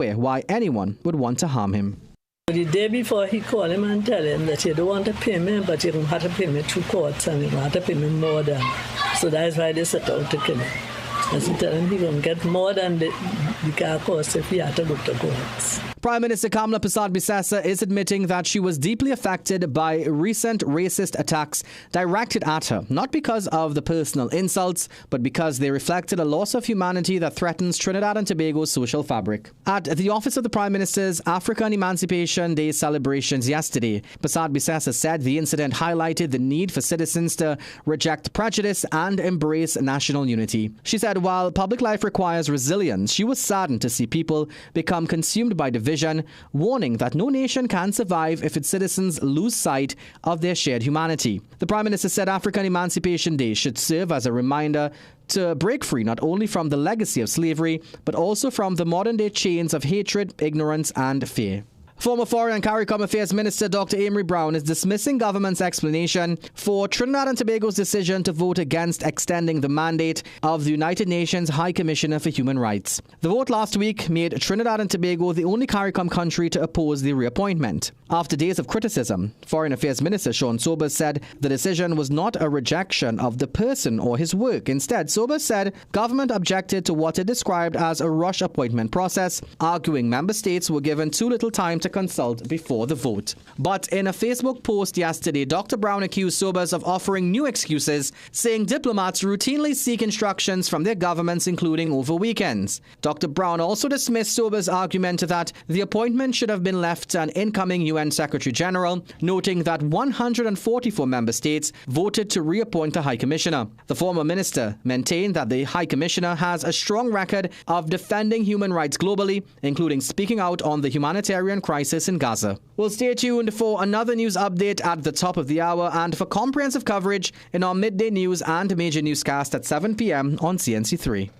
why anyone would want to harm him. The day before, he called him and tell him that you don't want to pay me, but you don't have to pay me 2 quarts and you don't have to pay me more than. So that's why they set out to kill him. As he tell him he going to get more than the car cost if he had to go to courts. Prime Minister Kamala Prasad-Bissessa is admitting that she was deeply affected by recent racist attacks directed at her, not because of the personal insults, but because they reflected a loss of humanity that threatens Trinidad and Tobago's social fabric. At the office of the Prime Minister's African Emancipation Day celebrations yesterday, Prasad-Bissessa said the incident highlighted the need for citizens to reject prejudice and embrace national unity. She said while public life requires resilience, she was saddened to see people become consumed by division, warning that no nation can survive if its citizens lose sight of their shared humanity. The Prime Minister said African Emancipation Day should serve as a reminder to break free not only from the legacy of slavery, but also from the modern-day chains of hatred, ignorance, and fear. Former Foreign and CARICOM Affairs Minister Dr. Amory Brown is dismissing government's explanation for Trinidad and Tobago's decision to vote against extending the mandate of the United Nations High Commissioner for Human Rights. The vote last week made Trinidad and Tobago the only CARICOM country to oppose the reappointment. After days of criticism, Foreign Affairs Minister Sean Sobers said the decision was not a rejection of the person or his work. Instead, Sobers said government objected to what it described as a rush appointment process, arguing member states were given too little time to consult before the vote. But in a Facebook post yesterday, Dr. Brown accused Sobers of offering new excuses, saying diplomats routinely seek instructions from their governments, including over weekends. Dr. Brown also dismissed Sobers' argument that the appointment should have been left to an incoming UN Secretary General, noting that 144 member states voted to reappoint the High Commissioner. The former minister maintained that the High Commissioner has a strong record of defending human rights globally, including speaking out on the humanitarian crisis in Gaza. Well, stay tuned for another news update at the top of the hour and for comprehensive coverage in our midday news and major newscast at 7 p.m. on CNC3.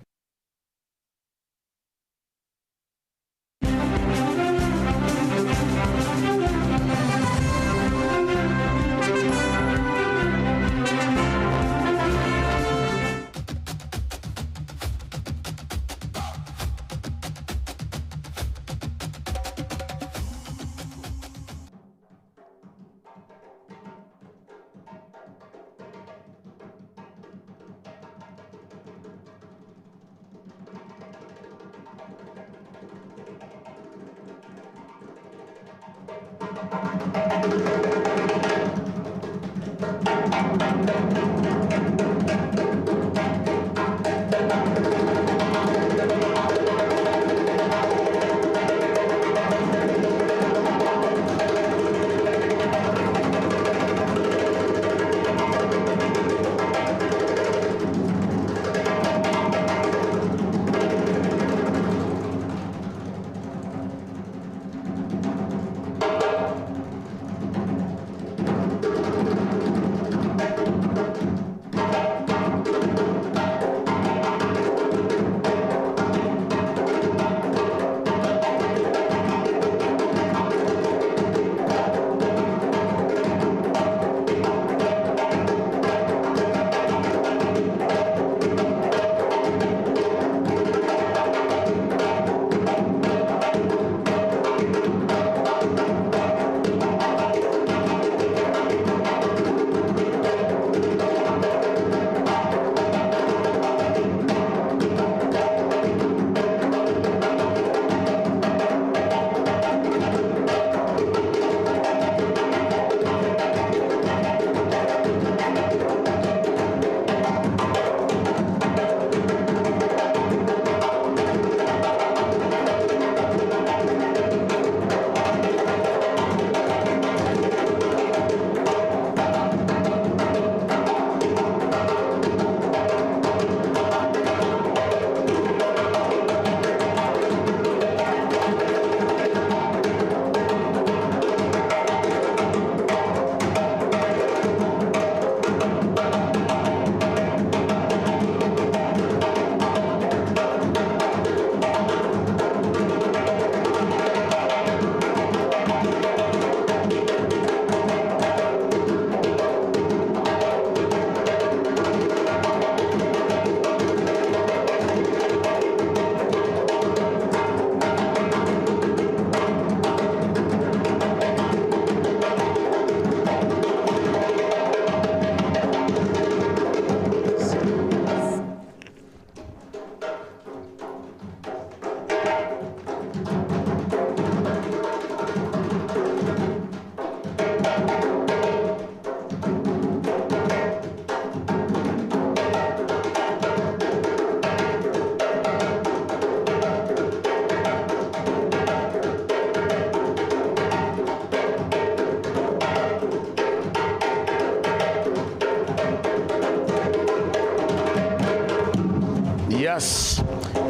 Yes.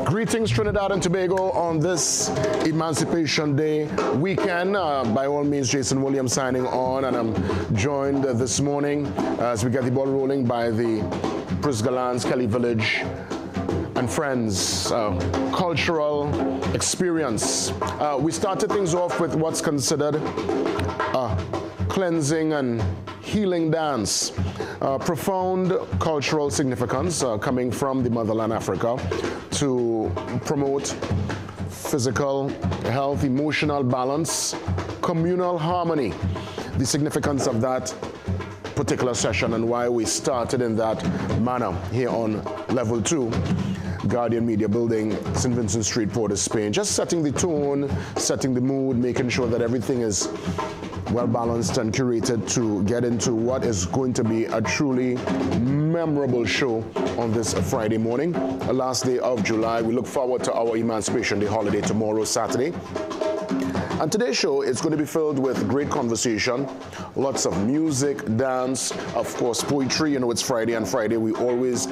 Greetings, Trinidad and Tobago, on this Emancipation Day weekend. By all means, Jason Williams signing on, and I'm joined this morning as we get the ball rolling by the Prisgalans, Kelly Village, and friends, cultural experience. We started things off with what's considered a cleansing and healing dance. Profound cultural significance coming from the motherland Africa to promote physical health, emotional balance, communal harmony. The significance of that particular session and why we started in that manner here on Level 2. Guardian Media Building, St. Vincent Street, Port of Spain. Just setting the tone, setting the mood, making sure that everything is well balanced and curated to get into what is going to be a truly memorable show on this Friday morning, the last day of July. We look forward to our Emancipation Day holiday tomorrow, Saturday. And today's show is going to be filled with great conversation, lots of music, dance, of course, poetry. You know, it's Friday, and Friday we always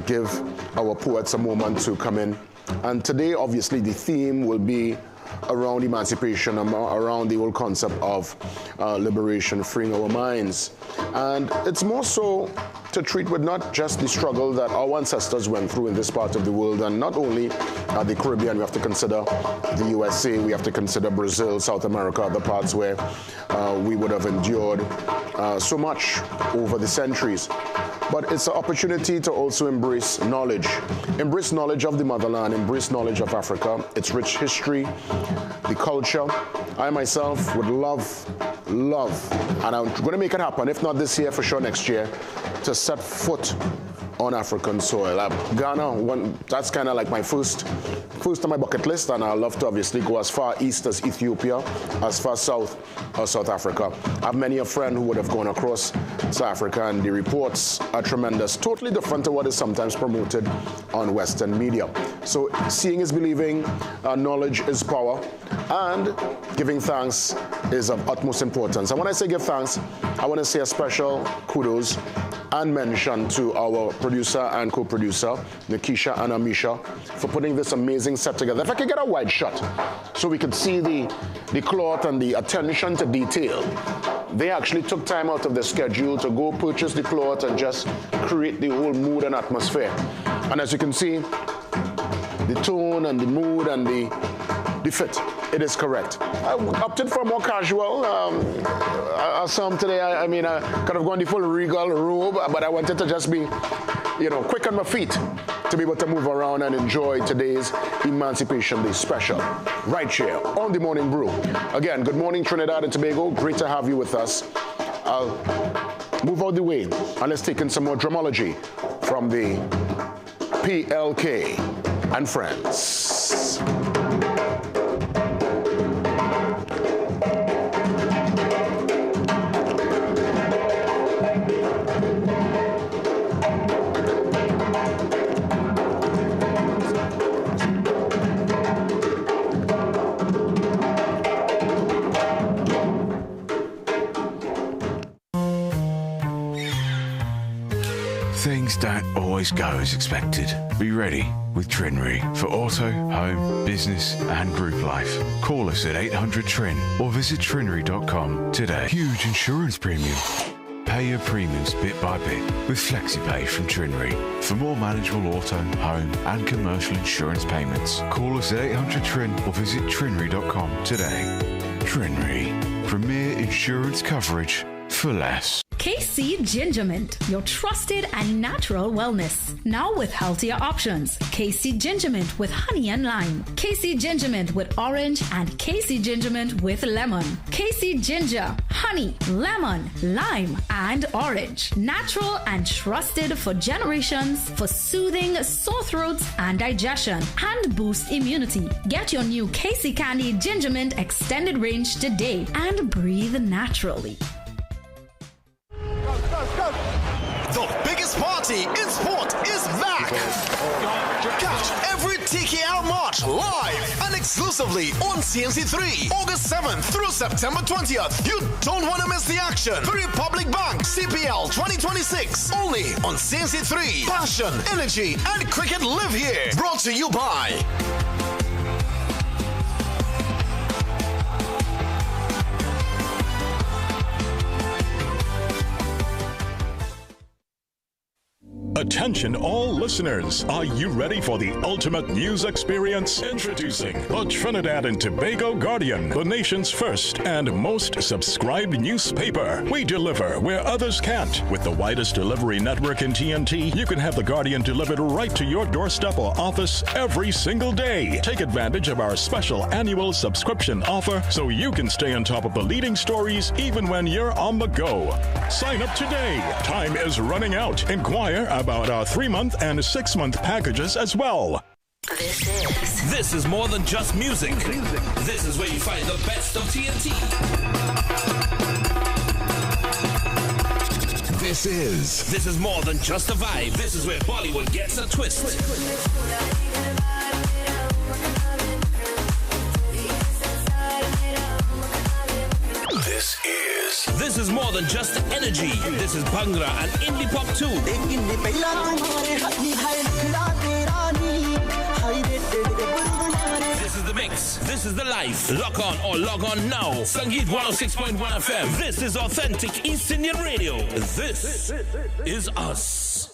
give our poets a moment to come in. And today, obviously, the theme will be around emancipation, around the whole concept of liberation, freeing our minds. And it's more so to treat with not just the struggle that our ancestors went through in this part of the world, and not only the Caribbean. We have to consider the USA, we have to consider Brazil, South America, other parts where we would have endured so much over the centuries. But it's an opportunity to also embrace knowledge of the motherland, embrace knowledge of Africa, its rich history, the culture. I myself would love, and I'm going to make it happen, if not this year, for sure next year, to set foot on African soil. Ghana, that's kind of like my first on my bucket list, and I'd love to obviously go as far east as Ethiopia, as far south as South Africa. I have many a friend who would have gone across South Africa, and the reports are tremendous, totally different to what is sometimes promoted on Western media. So seeing is believing, knowledge is power, and giving thanks is of utmost importance. And when I say give thanks, I want to say a special kudos and mention to our producer and co-producer, Nikisha and Amisha, for putting this amazing set together. If I could get a wide shot so we could see the cloth and the attention to detail. They actually took time out of their schedule to go purchase the cloth and just create the whole mood and atmosphere. And as you can see, the tone and the mood and the fit, it is correct. I opted for more casual. Some today, I could have gone the full regal robe, but I wanted to just be, quick on my feet to be able to move around and enjoy today's Emancipation Day special right here on the Morning Brew. Again, good morning, Trinidad and Tobago. Great to have you with us. I'll move out the way and let's take in some more drumology from the PLK and friends. Things don't always go as expected. Be ready with Trinry for auto, home, business and group life. Call us at 800-TRIN or visit trinry.com today. Huge insurance premium. Pay your premiums bit by bit with FlexiPay from Trinry. For more manageable auto, home and commercial insurance payments, call us at 800-TRIN or visit trinry.com today. Trinry. Premier insurance coverage for less. KC Gingermint, your trusted and natural wellness. Now with healthier options. KC Gingermint with honey and lime. KC Gingermint with orange and KC Gingermint with lemon. KC Ginger, honey, lemon, lime, and orange. Natural and trusted for generations for soothing sore throats and digestion and boost immunity. Get your new KC Candy Gingermint extended range today and breathe naturally. The biggest part Party in Sport is back. Catch every TKR match live and exclusively on CNC3, August 7th through September 20th. You don't want to miss the action. The Republic Bank CPL 2026, only on CNC3. Passion, energy, and cricket live here. Brought to you by Attention all listeners, are you ready for the ultimate news experience? Introducing the Trinidad and Tobago Guardian, the nation's first and most subscribed newspaper. We deliver where others can't. With the widest delivery network in TNT, you can have the Guardian delivered right to your doorstep or office every single day. Take advantage of our special annual subscription offer so you can stay on top of the leading stories even when you're on the go. Sign up today. Time is running out. Inquire about our 3-month and 6-month packages as well. This is more than just music. This is where you find the best of TNT. This is more than just a vibe. This is where Bollywood gets a twist. This is more than just energy. This is Bhangra and indie pop too. This is the mix. This is the life. Lock on or log on now. Sangeet 106.1 FM. This is authentic East Indian radio. This is us.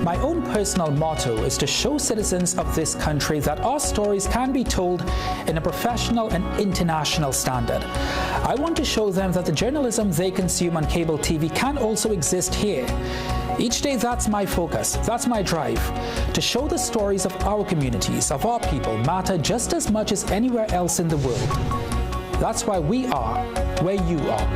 My own personal motto is to show citizens of this country that our stories can be told in a professional and international standard. I want to show them that the journalism they consume on cable TV can also exist here. Each day, that's my focus, that's my drive, to show the stories of our communities, of our people, matter just as much as anywhere else in the world. That's why we are where you are.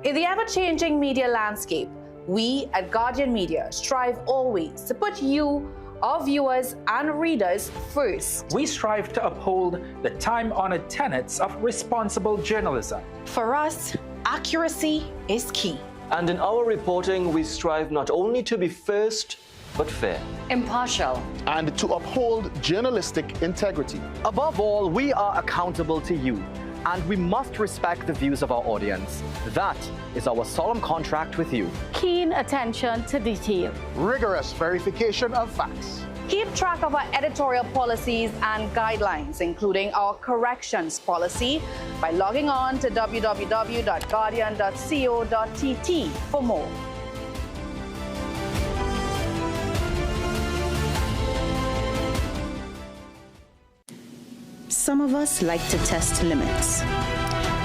In the ever-changing media landscape, we at Guardian Media strive always to put you, our viewers and readers first. We strive to uphold the time-honored tenets of responsible journalism. For us, accuracy is key. And in our reporting, we strive not only to be first, but fair, impartial, and to uphold journalistic integrity. Above all, we are accountable to you, and we must respect the views of our audience. That is our solemn contract with you. Keen attention to detail. Rigorous verification of facts. Keep track of our editorial policies and guidelines, including our corrections policy, by logging on to www.guardian.co.tt for more. Some of us like to test limits,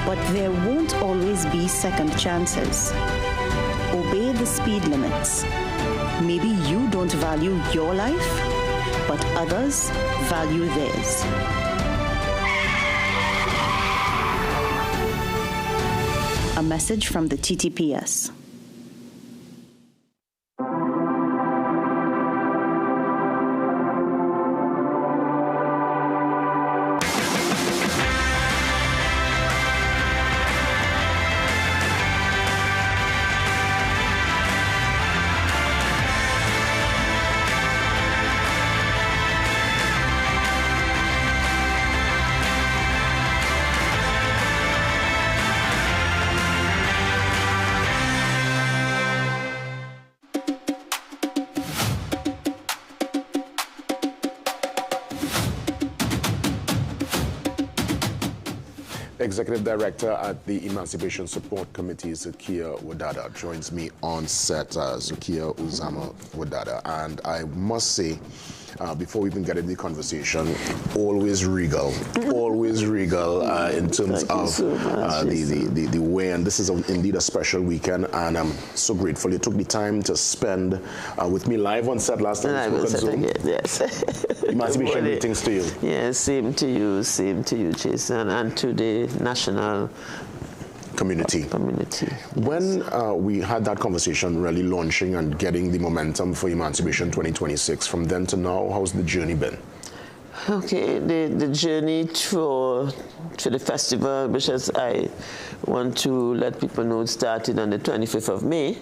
but there won't always be second chances. Obey the speed limits. Maybe you don't value your life, but others value theirs. A message from the TTPS. Executive Director at the Emancipation Support Committee, Zakia Wadada, joins me on set, Zakia Uzama Wadada. And I must say, before we even get into the conversation, always regal in terms of the way. And this is indeed a special weekend, and I'm so grateful you took the time to spend with me live on set last time. Yes. Emancipation greetings to you. Yes, same to you, Jason, and to the national community. When we had that conversation, really launching and getting the momentum for Emancipation 2026, from then to now, how's the journey been? Okay, the journey to the festival, which as I want to let people know, started on the 25th of May,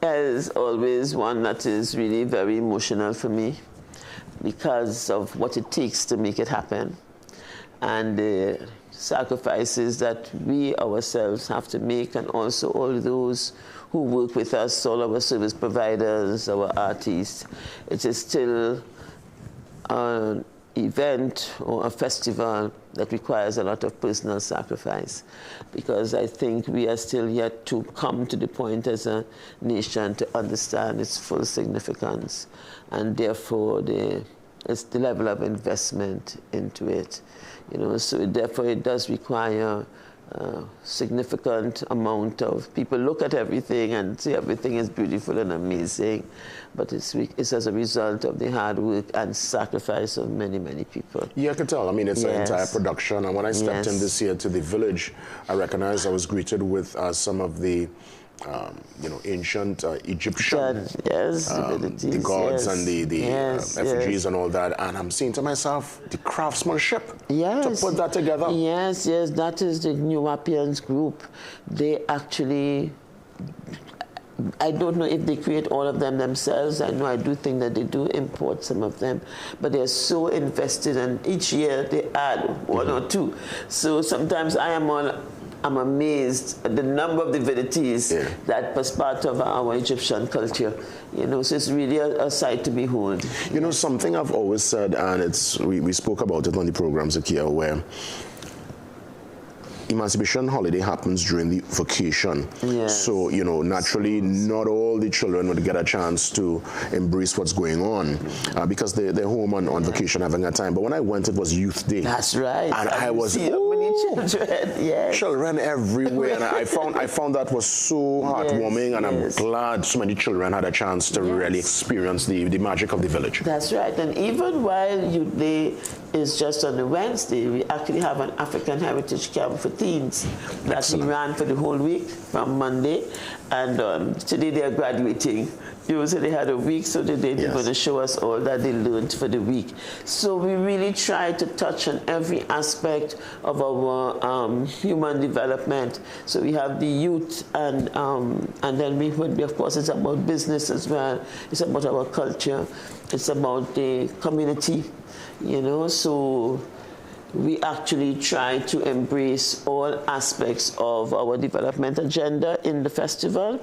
is always one that is really very emotional for me because of what it takes to make it happen and the sacrifices that we ourselves have to make, and also all those who work with us, all our service providers, our artists. It is still an event or a festival that requires a lot of personal sacrifice, because I think we are still yet to come to the point as a nation to understand its full significance, and therefore it's the level of investment into it. You know, so therefore it does require a significant amount of people look at everything and say everything is beautiful and amazing, but it's as a result of the hard work and sacrifice of many, many people. Yeah, I can tell. I mean, it's an entire production. And when I stepped in this year to the village, I recognized I was greeted with some of the ancient Egyptian the gods and the effigies and all that, and I'm saying to myself, the craftsmanship to put that together. Yes, that is the New Europeans group. They actually, I don't know if they create all of them themselves. I do think that they do import some of them, but they're so invested, and each year they add one or two. So sometimes I'm amazed at the number of divinities that was part of our Egyptian culture. You know, so it's really a sight to behold. You know, something I've always said, and we spoke about it on the programs here, where Emancipation holiday happens during the vacation. So, you know, naturally, not all the children would get a chance to embrace what's going on because they're home on vacation having a time. But when I went, it was Youth Day. That's right. And I was, children everywhere. And I found that was so heartwarming, and I'm glad so many children had a chance to really experience the magic of the village. That's right. And even while Youth Day is just on the Wednesday, we actually have an African Heritage Camp for teens that we ran for the whole week from Monday, and today they are graduating. So they had a week, so they're going to show us all that they learned for the week. So we really try to touch on every aspect of our human development. So we have the youth, and then we of course, it's about business as well. It's about our culture. It's about the community, you know. So we actually try to embrace all aspects of our development agenda in the festival,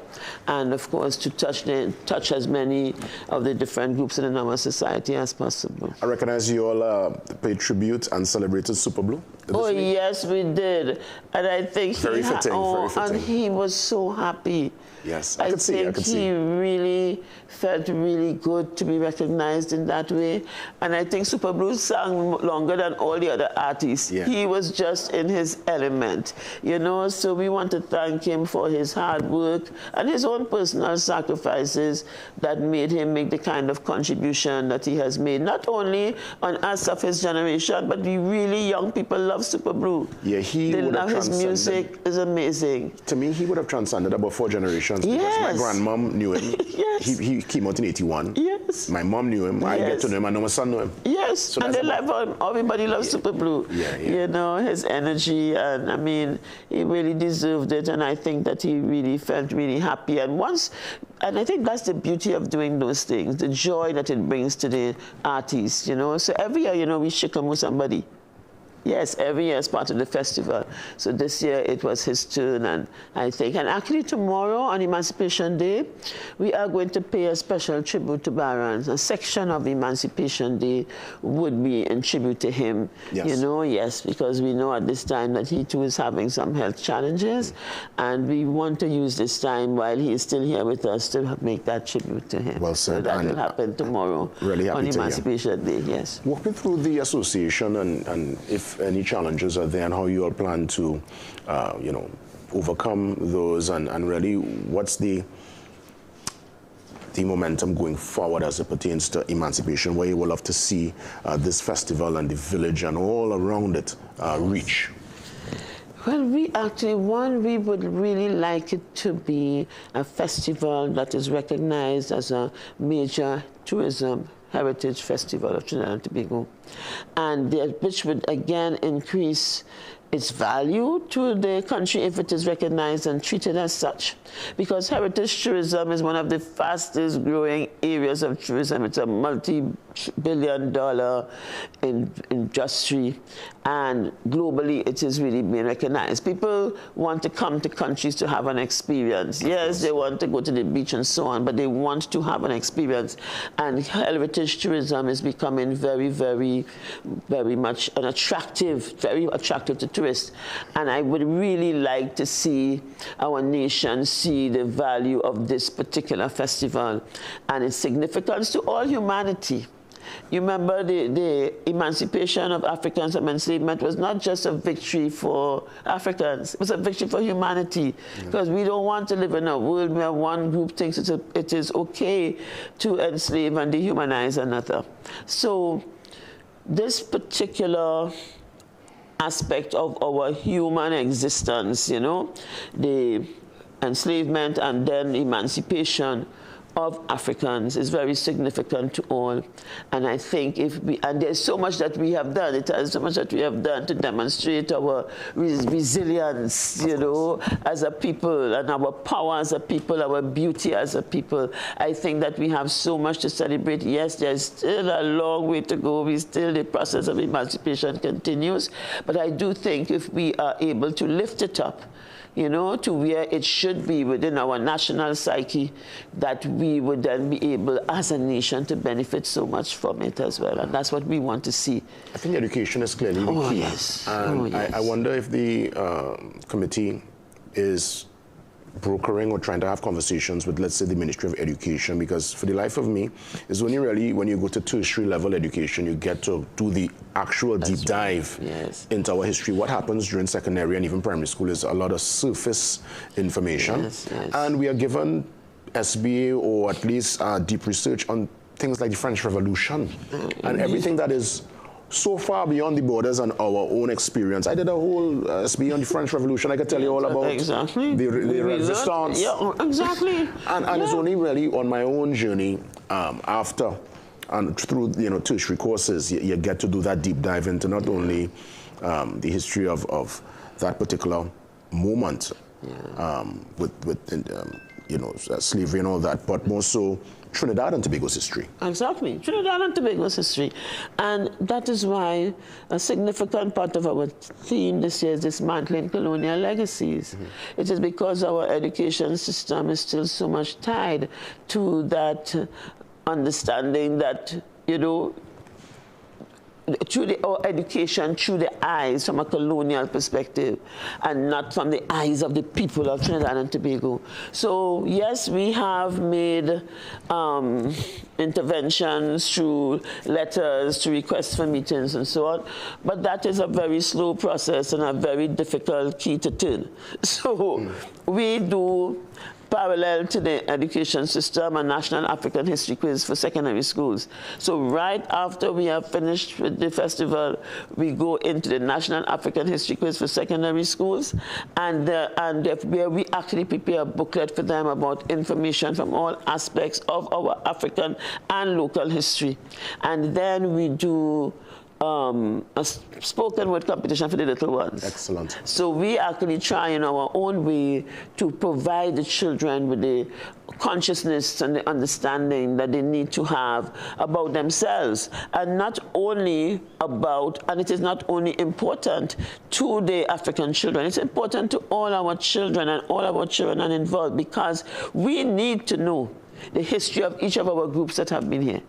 and of course to touch as many of the different groups in our society as possible. I recognize you all paid tribute and celebrated Super Blue. Oh yes, we did, and I think very fitting. And he was so happy. Yes, I think he really felt really good to be recognized in that way. And I think Super Blue sang longer than all the other artists. He was just in his element, you know. So we want to thank him for his hard work and his own personal sacrifices that made him make the kind of contribution that he has made, not only on us of his generation, but the really young people love Super Blue. Yeah, they love his music. Is amazing. To me, he would have transcended about 4 generations. Because my grandmom knew him. He came out in 81. Yes. My mom knew him. I get to know him. I know my son knew him. Yes. So and they love him. Everybody loves Super Blue. You know, his energy, and I mean, he really deserved it. And I think that he really felt really happy. And I think that's the beauty of doing those things, the joy that it brings to the artists, you know. So every year, you know, we shake with somebody. Yes, every year as part of the festival. So this year it was his turn, and I think, and actually tomorrow on Emancipation Day, we are going to pay a special tribute to Barons. A section of Emancipation Day would be in tribute to him. You know, because we know at this time that he too is having some health challenges, and we want to use this time while he is still here with us to make that tribute to him. Well said. So that will happen tomorrow on Emancipation Day, yes. Walk me through the association and if any challenges are there, and how you all plan to, you know, overcome those, and really what's the momentum going forward as it pertains to emancipation, where you will love to see this festival and the village and all around it reach? Well, we would really like it to be a festival that is recognized as a major tourism heritage festival of Trinidad and Tobago. and which would again increase its value to the country if it is recognized and treated as such. Because heritage tourism is one of the fastest growing areas of tourism. It's a multi-billion-dollar industry, and globally it is really being recognized. People want to come to countries to have an experience. Yes, they want to go to the beach and so on, but they want to have an experience. And heritage tourism is becoming very, very, very much very attractive to tourists. And I would really like to see our nation see the value of this particular festival and its significance to all humanity. You remember the emancipation of Africans from enslavement was not just a victory for Africans, it was a victory for humanity. Because we don't want to live in a world where one group thinks it is okay to enslave and dehumanize another. So this particular aspect of our human existence, you know, the enslavement and then emancipation of Africans is very significant to all. And I think and there's so much that we have done, it has so much that we have done to demonstrate our resilience, you know, as a people, and our power as a people, our beauty as a people. I think that we have so much to celebrate. Yes, there's still a long way to go. The process of emancipation continues. But I do think if we are able to lift it up, you know, to where it should be within our national psyche, that we would then be able, as a nation, to benefit so much from it as well. And that's what we want to see. I think education is clearly the key. Yes. And I wonder if the committee is brokering or trying to have conversations with, let's say, the Ministry of Education, because for the life of me, it's only really when you go to tertiary level education, you get to do the actual deep dive into our history. What happens during secondary and even primary school is a lot of surface information. And we are given SBA or at least deep research on things like the French Revolution and everything that is so far beyond the borders and our own experience. I did a whole SB on the French Revolution. I could tell you all about the resistance. Yeah, exactly. And it's only really on my own journey after and through, you know, tertiary courses, you get to do that deep dive into not only the history of that particular moment with you know, slavery and all that, but more so Trinidad and Tobago's history. Exactly, Trinidad and Tobago's history. And that is why a significant part of our theme this year is dismantling colonial legacies. It is because our education system is still so much tied to that understanding that, you know, our education through the eyes from a colonial perspective and not from the eyes of the people of Trinidad and Tobago. So yes, we have made interventions through letters, to requests for meetings and so on, but that is a very slow process and a very difficult key to turn. So we do, parallel to the education system, a National African History Quiz for secondary schools. So right after we have finished with the festival, we go into the National African History Quiz for secondary schools, and where we actually prepare a booklet for them about information from all aspects of our African and local history. And then we do a spoken word competition for the little ones. Excellent. So we actually try in our own way to provide the children with the consciousness and the understanding that they need to have about themselves, and not only about, and it is not only important to the African children, it's important to all our children, and all our children are involved, because we need to know the history of each of our groups that have been here.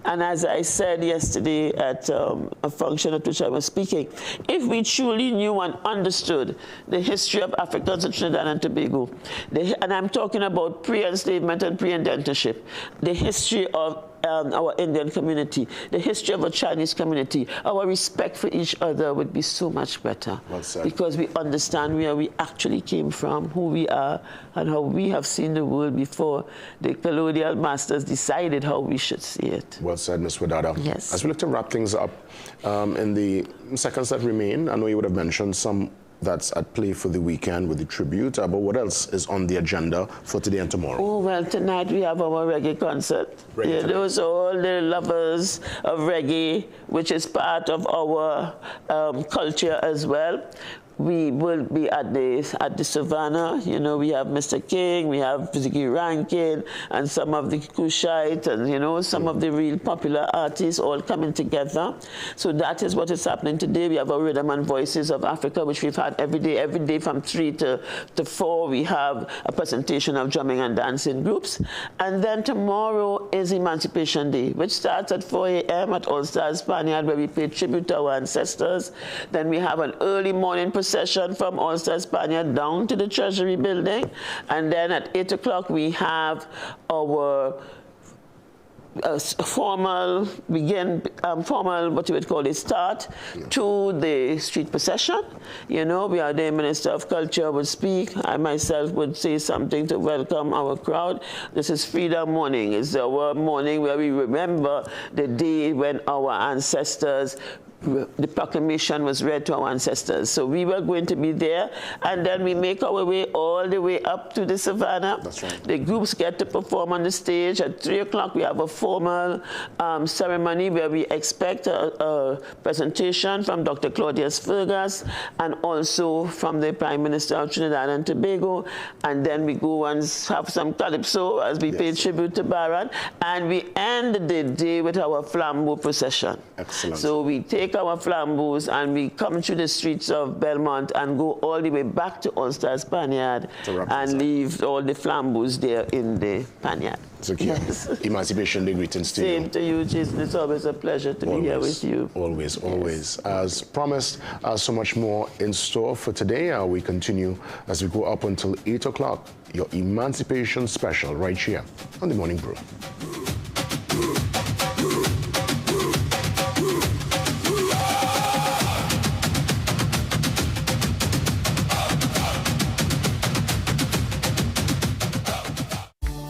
And as I said yesterday at a function at which I was speaking, if we truly knew and understood the history of Africans in Trinidad and Tobago, and I'm talking about pre-enslavement and pre-indentureship, the history of our Indian community, the history of our Chinese community, our respect for each other would be so much better. Well said. Because we understand where we actually came from, who we are, and how we have seen the world before the colonial masters decided how we should see it. Well said, Ms. Wadada. Yes. As we look to wrap things up, in the seconds that remain, I know you would have mentioned some that's at play for the weekend with the tribute, but what else is on the agenda for today and tomorrow? Oh, well, tonight we have our reggae concert. Those are all the lovers of reggae, which is part of our culture as well. We will be at the Savannah. You know, we have Mr. King, we have Ziggy Rankin, and some of the Kushite, and, you know, some of the real popular artists all coming together. So that is what is happening today. We have our Rhythm and Voices of Africa, which we've had every day from 3 to 4. We have a presentation of drumming and dancing groups. And then tomorrow is Emancipation Day, which starts at 4 a.m. at All Stars Spaniard, where we pay tribute to our ancestors. Then we have an early morning procession from All Stars Spaniard down to the Treasury building. And then at 8 o'clock, we have our formal, what you would call a start to the street procession. You know, we are the Minister of Culture would speak. I myself would say something to welcome our crowd. This is Freedom Morning. It's our morning where we remember the day when our ancestors, the proclamation was read to our ancestors. So we were going to be there, and then we make our way all the way up to the Savannah. That's right. The groups get to perform on the stage. At 3 o'clock, we have a formal ceremony where we expect a presentation from Dr. Claudius Fergus and also from the Prime Minister of Trinidad and Tobago. And then we go and have some calypso as we pay tribute to Baron. And we end the day with our flambeau procession. Excellent. So we take our flambeaux and we come through the streets of Belmont and go all the way back to All Stars Spaniard and leave all the flambeaux there in the Spaniard. It's okay. Yes. Emancipation Day greetings to you. Same to you, Jason. It's always a pleasure to be here with you. Always, always. As promised, so much more in store for today. We continue as we go up until 8 o'clock. Your Emancipation Special right here on The Morning Brew.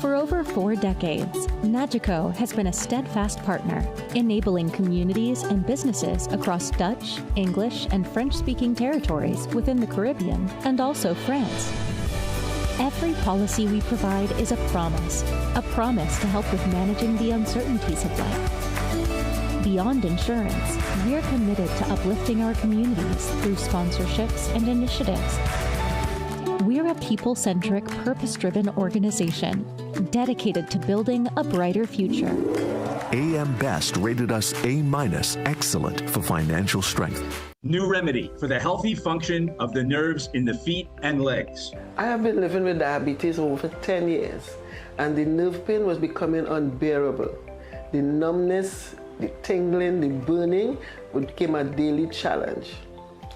For over 4 decades, Nagico has been a steadfast partner, enabling communities and businesses across Dutch, English, and French-speaking territories within the Caribbean and also France. Every policy we provide is a promise to help with managing the uncertainties of life. Beyond insurance, we're committed to uplifting our communities through sponsorships and initiatives. We're a people-centric, purpose-driven organization dedicated to building a brighter future. AM Best rated us A-, excellent for financial strength. New remedy for the healthy function of the nerves in the feet and legs. I have been living with diabetes over 10 years, and the nerve pain was becoming unbearable. The numbness, the tingling, the burning became a daily challenge.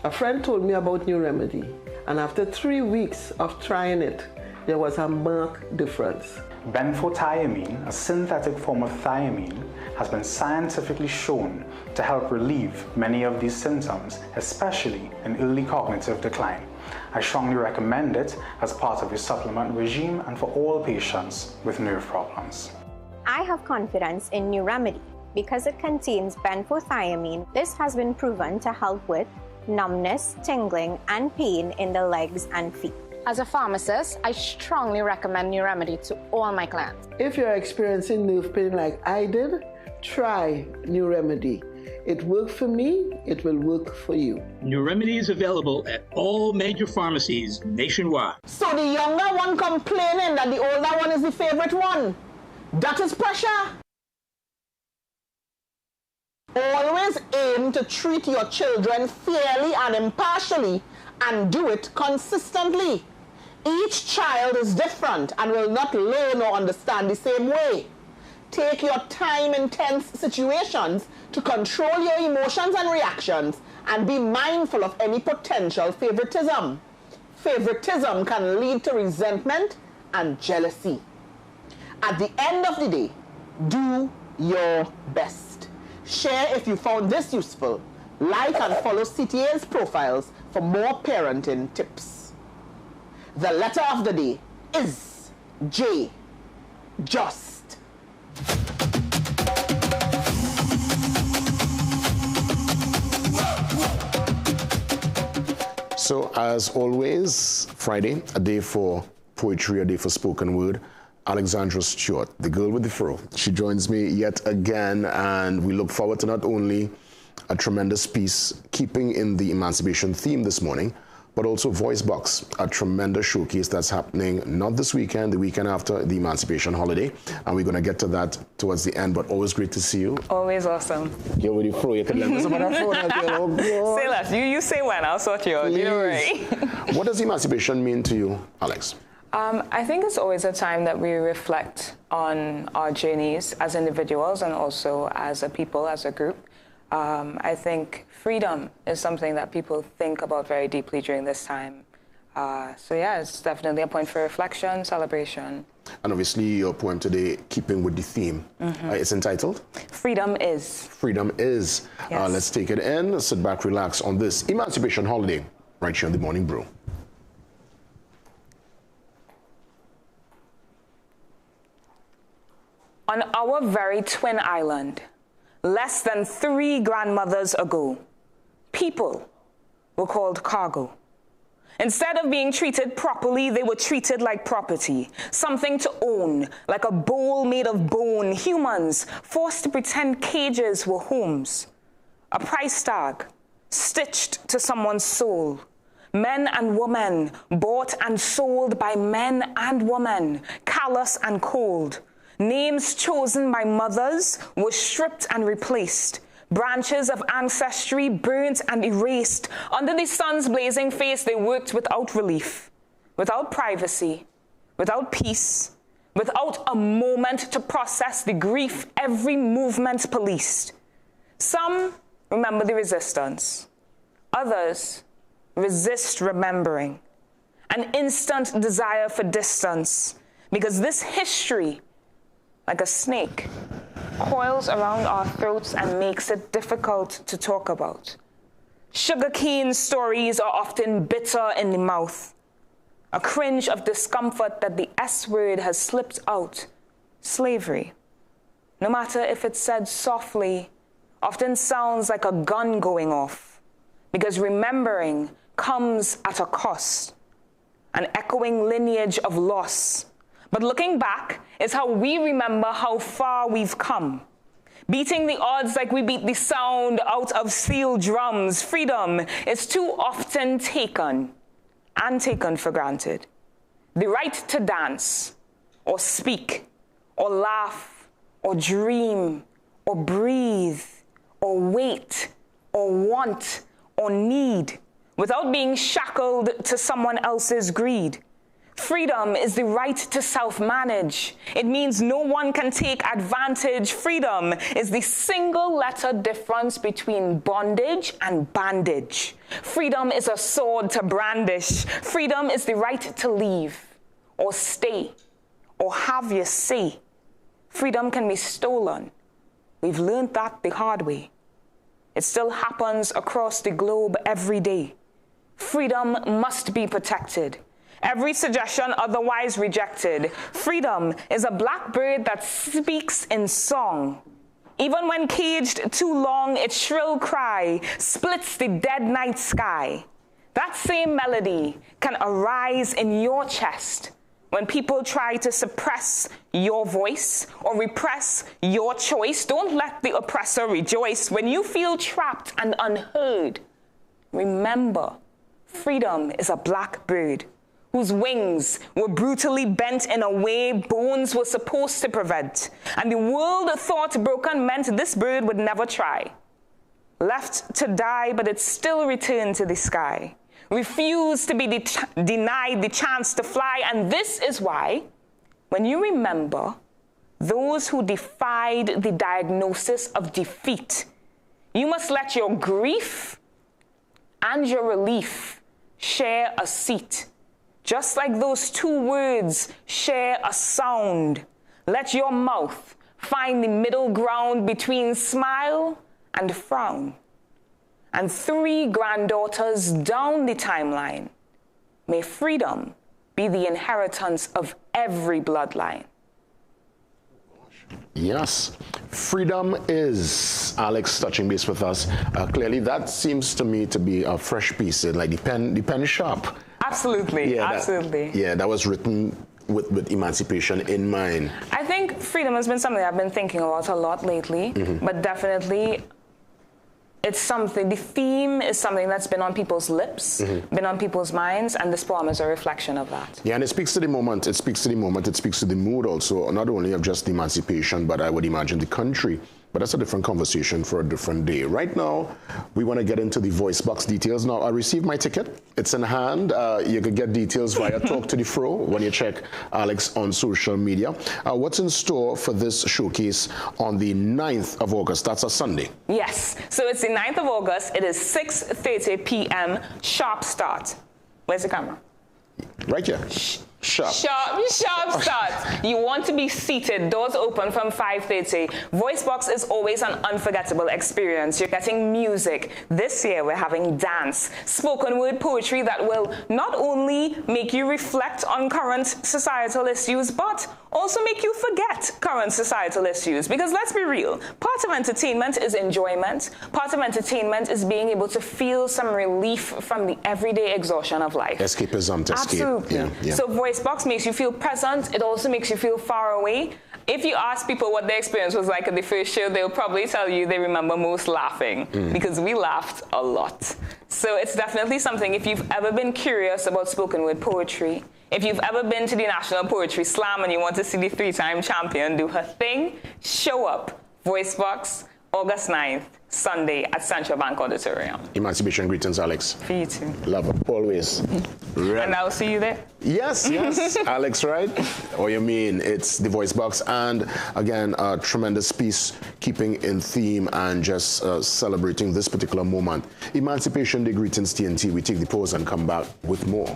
A friend told me about New Remedy, and after 3 weeks of trying it, there was a marked difference. Benfotiamine, a synthetic form of thiamine, has been scientifically shown to help relieve many of these symptoms, especially in early cognitive decline. I strongly recommend it as part of your supplement regime and for all patients with nerve problems. I have confidence in New Remedy because it contains benfotiamine. This has been proven to help with numbness, tingling, and pain in the legs and feet. As a pharmacist, I strongly recommend New Remedy to all my clients. If you're experiencing nerve pain like I did, try New Remedy. It worked for me, it will work for you. New Remedy is available at all major pharmacies nationwide. So the younger one complaining that the older one is the favorite one. That is pressure. Always aim to treat your children fairly and impartially and do it consistently. Each child is different and will not learn or understand the same way. Take your time in tense situations to control your emotions and reactions and be mindful of any potential favoritism. Favoritism can lead to resentment and jealousy. At the end of the day, do your best. Share if you found this useful. Like and follow CTA's profiles for more parenting tips. The letter of the day is J. Just. So, as always, Friday, a day for poetry, a day for spoken word. Alexandra Stewart, the girl with the fro. She joins me yet again, and we look forward to not only a tremendous piece keeping in the emancipation theme this morning, but also Voice Box, a tremendous showcase that's happening not this weekend, the weekend after the emancipation holiday. And we're going to get to that towards the end, but always great to see you. Always awesome. You're with the fro. You can let me about that fro. Oh, God. Say less. You say when. I'll sort you out. You don't worry. What does emancipation mean to you, Alex? I think it's always a time that we reflect on our journeys as individuals and also as a people, as a group. I think freedom is something that people think about very deeply during this time. So yeah, it's definitely a point for reflection, celebration. And obviously your poem today, keeping with the theme, it's entitled? Freedom Is. Freedom Is. Yes. Let's take it in, sit back, relax on this Emancipation Holiday right here on the Morning Brew. On our very twin island, less than 3 grandmothers ago, people were called cargo. Instead of being treated properly, they were treated like property, something to own, like a bowl made of bone, humans forced to pretend cages were homes, a price tag stitched to someone's soul. Men and women bought and sold by men and women, callous and cold. Names chosen by mothers were stripped and replaced. Branches of ancestry burnt and erased. Under the sun's blazing face, they worked without relief, without privacy, without peace, without a moment to process the grief every movement policed. Some remember the resistance. Others resist remembering. An instant desire for distance, because this history, like a snake, coils around our throats and makes it difficult to talk about. Sugarcane stories are often bitter in the mouth. A cringe of discomfort that the S word has slipped out. Slavery, no matter if it's said softly, often sounds like a gun going off, because remembering comes at a cost, an echoing lineage of loss. But looking back is how we remember how far we've come. Beating the odds like we beat the sound out of steel drums. Freedom is too often taken for granted. The right to dance, or speak, or laugh, or dream, or breathe, or wait, or want, or need, without being shackled to someone else's greed. Freedom is the right to self-manage. It means no one can take advantage. Freedom is the single letter difference between bondage and bandage. Freedom is a sword to brandish. Freedom is the right to leave, or stay, or have your say. Freedom can be stolen. We've learned that the hard way. It still happens across the globe every day. Freedom must be protected. Every suggestion otherwise rejected. Freedom is a blackbird that speaks in song. Even when caged too long, its shrill cry splits the dead night sky. That same melody can arise in your chest when people try to suppress your voice or repress your choice. Don't let the oppressor rejoice. When you feel trapped and unheard, remember, freedom is a blackbird whose wings were brutally bent in a way bones were supposed to prevent. And the world thought broken meant this bird would never try. Left to die, but it still returned to the sky. Refused to be denied the chance to fly. And this is why, when you remember those who defied the diagnosis of defeat, you must let your grief and your relief share a seat. Just like those two words share a sound, let your mouth find the middle ground between smile and frown. And 3 granddaughters down the timeline, may freedom be the inheritance of every bloodline. Yes, freedom is That's Alex touching base with us. Clearly, that seems to me to be a fresh piece. Like the pen is sharp. Absolutely, absolutely. That was written with emancipation in mind. I think freedom has been something I've been thinking about a lot lately, but definitely it's something, the theme is something that's been on people's lips, been on people's minds, and this poem is a reflection of that. Yeah, and it speaks to the moment, it speaks to the mood also, not only of just emancipation, but I would imagine the country. But that's a different conversation for a different day. Right now, we want to get into the voice box details. Now, I received my ticket. It's in hand. You can get details via Talk to the Fro when you check Alex on social media. What's in store for this showcase on the 9th of August? That's a Sunday. Yes. So it's the 9th of August. It is 6:30 p.m. Sharp start. Where's the camera? Right here. Sharp start. You want to be seated, doors open from 5:30. Voice box is always an unforgettable experience. You're getting music. This year we're having dance, spoken word poetry that will not only make you reflect on current societal issues, but also make you forget current societal issues. Because let's be real, part of entertainment is enjoyment. Part of entertainment is being able to feel some relief from the everyday exhaustion of life. Escapism to escape. Absolutely. Yeah. So voice box makes you feel present. It also makes you feel far away. If you ask people what their experience was like at the first show, they'll probably tell you they remember most laughing because we laughed a lot. So it's definitely something, if you've ever been curious about spoken word poetry, if you've ever been to the National Poetry Slam and you want to see the 3-time champion do her thing, show up. Voice box, August 9th, Sunday at Central Bank Auditorium. Emancipation greetings, Alex. For you too. Love it, always. Right. And I'll see you there. Yes, Alex, right? Oh, you mean it's the voice box, and again, a tremendous piece keeping in theme and just celebrating this particular moment. Emancipation Day greetings, TNT. We take the pause and come back with more.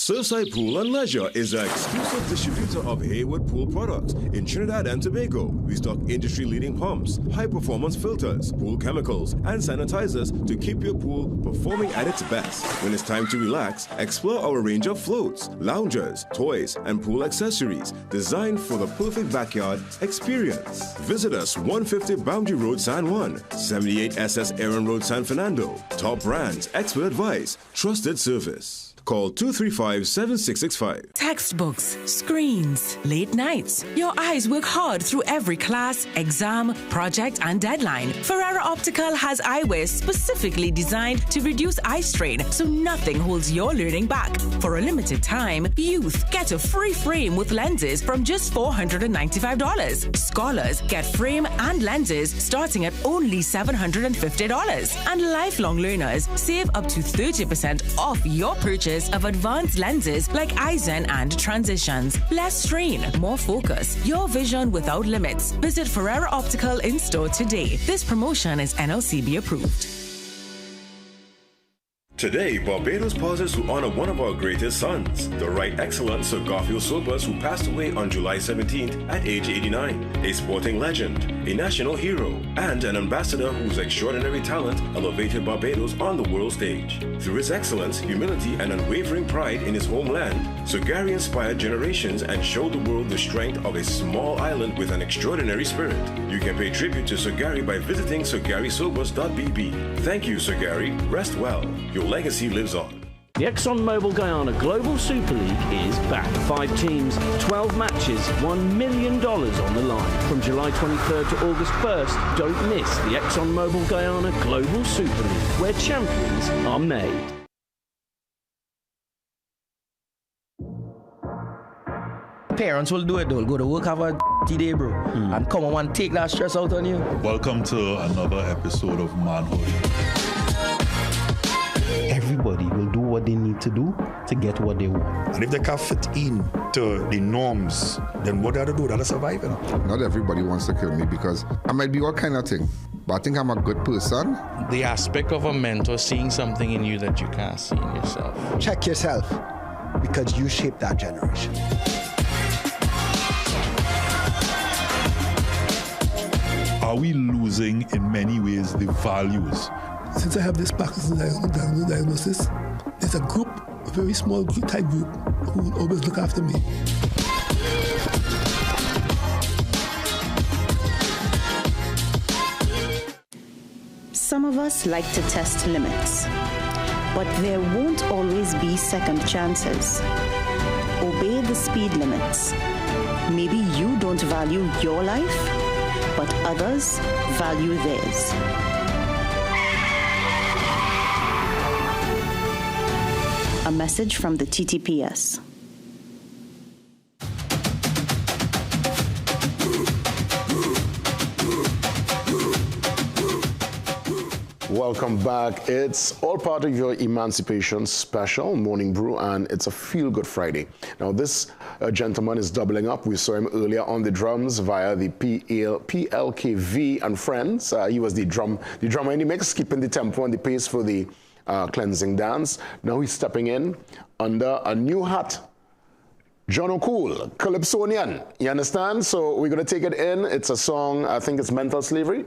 Surfside Pool and Leisure is the exclusive distributor of Hayward Pool products in Trinidad and Tobago. We stock industry-leading pumps, high-performance filters, pool chemicals, and sanitizers to keep your pool performing at its best. When it's time to relax, explore our range of floats, loungers, toys, and pool accessories designed for the perfect backyard experience. Visit us 150 Boundary Road, San Juan, 78 SS Aaron Road, San Fernando. Top brands, expert advice, trusted service. Call 235-7665. Textbooks, screens, late nights. Your eyes work hard through every class, exam, project, and deadline. Ferrara Optical has eyewear specifically designed to reduce eye strain so nothing holds your learning back. For a limited time, youth get a free frame with lenses from just $495. Scholars get frame and lenses starting at only $750. And lifelong learners save up to 30% off your purchase of advanced lenses like Eisen and Transitions. Less strain, more focus. Your vision without limits. Visit Ferrara Optical in store today. This promotion is NLCB approved. Today, Barbados pauses to honor one of our greatest sons, the Right Excellent Sir Garfield Sobers, who passed away on July 17th at age 89. A sporting legend, a national hero, and an ambassador whose extraordinary talent elevated Barbados on the world stage. Through his excellence, humility, and unwavering pride in his homeland, Sir Gary inspired generations and showed the world the strength of a small island with an extraordinary spirit. You can pay tribute to Sir Gary by visiting sirgarysobers.bb. Thank you, Sir Gary. Rest well. Your legacy lives on. The ExxonMobil Guyana Global Super League is back. 5 teams, 12 matches, $1 million on the line. From July 23rd to August 1st, don't miss the ExxonMobil Guyana Global Super League, where champions are made. Parents will do it, they'll go to work, have a day, bro, and come on and take that stress out on you. Welcome to another episode of Manhood. Everybody will do what they need to do to get what they want. And if they can't fit in to the norms, then what do they do? They'll survive. You know? Not everybody wants to kill me because I might be all kind of thing, but I think I'm a good person. The aspect of a mentor seeing something in you that you can't see in yourself. Check yourself, because you shaped that generation. Are we losing in many ways the values since I have this Parkinson's diagnosis, there's a group, a very small group, tight group, who will always look after me. Some of us like to test limits, but there won't always be second chances. Obey the speed limits. Maybe you don't value your life, but others value theirs. A message from the TTPS. Welcome back. It's all part of your Emancipation Special, Morning Brew, and it's a feel-good Friday. Now, this gentleman is doubling up. We saw him earlier on the drums via the PLKV and Friends. He was the drummer, and he makes keeping the tempo and the pace for the cleansing dance. Now he's stepping in under a new hat. John O'Cool, Calypsonian, you understand? So we're going to take it in. It's a song, I think it's Mental Slavery.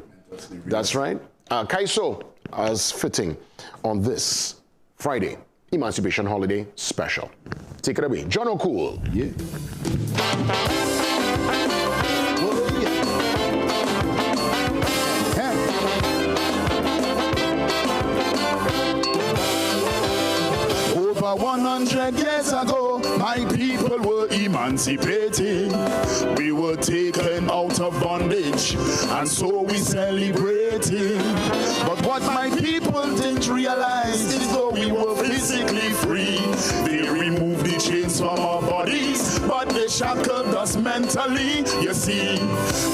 That's right. Kaiso as fitting on this Friday Emancipation Holiday Special. Take it away, John O'Cool. Yeah. Over 100 years ago, my people were emancipating. We were taken out of bondage, and so we celebrating. But what my people didn't realize is though we were physically free, they removed the chains from our bodies, but they shackled us mentally. You see,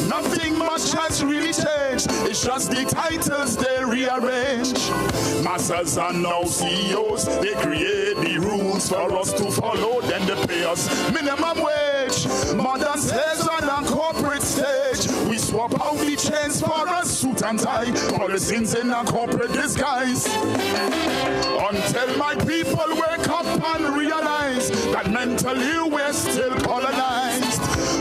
nothing much has really changed. It's just the titles they rearrange. Masters are now CEOs. They create the rules for us to follow, then they pay us minimum wage. Modern slaves on a corporate stage. We swap out the chains for a suit and tie, policies in a corporate disguise. Until my people wake up and realize that mentally we're still colonized.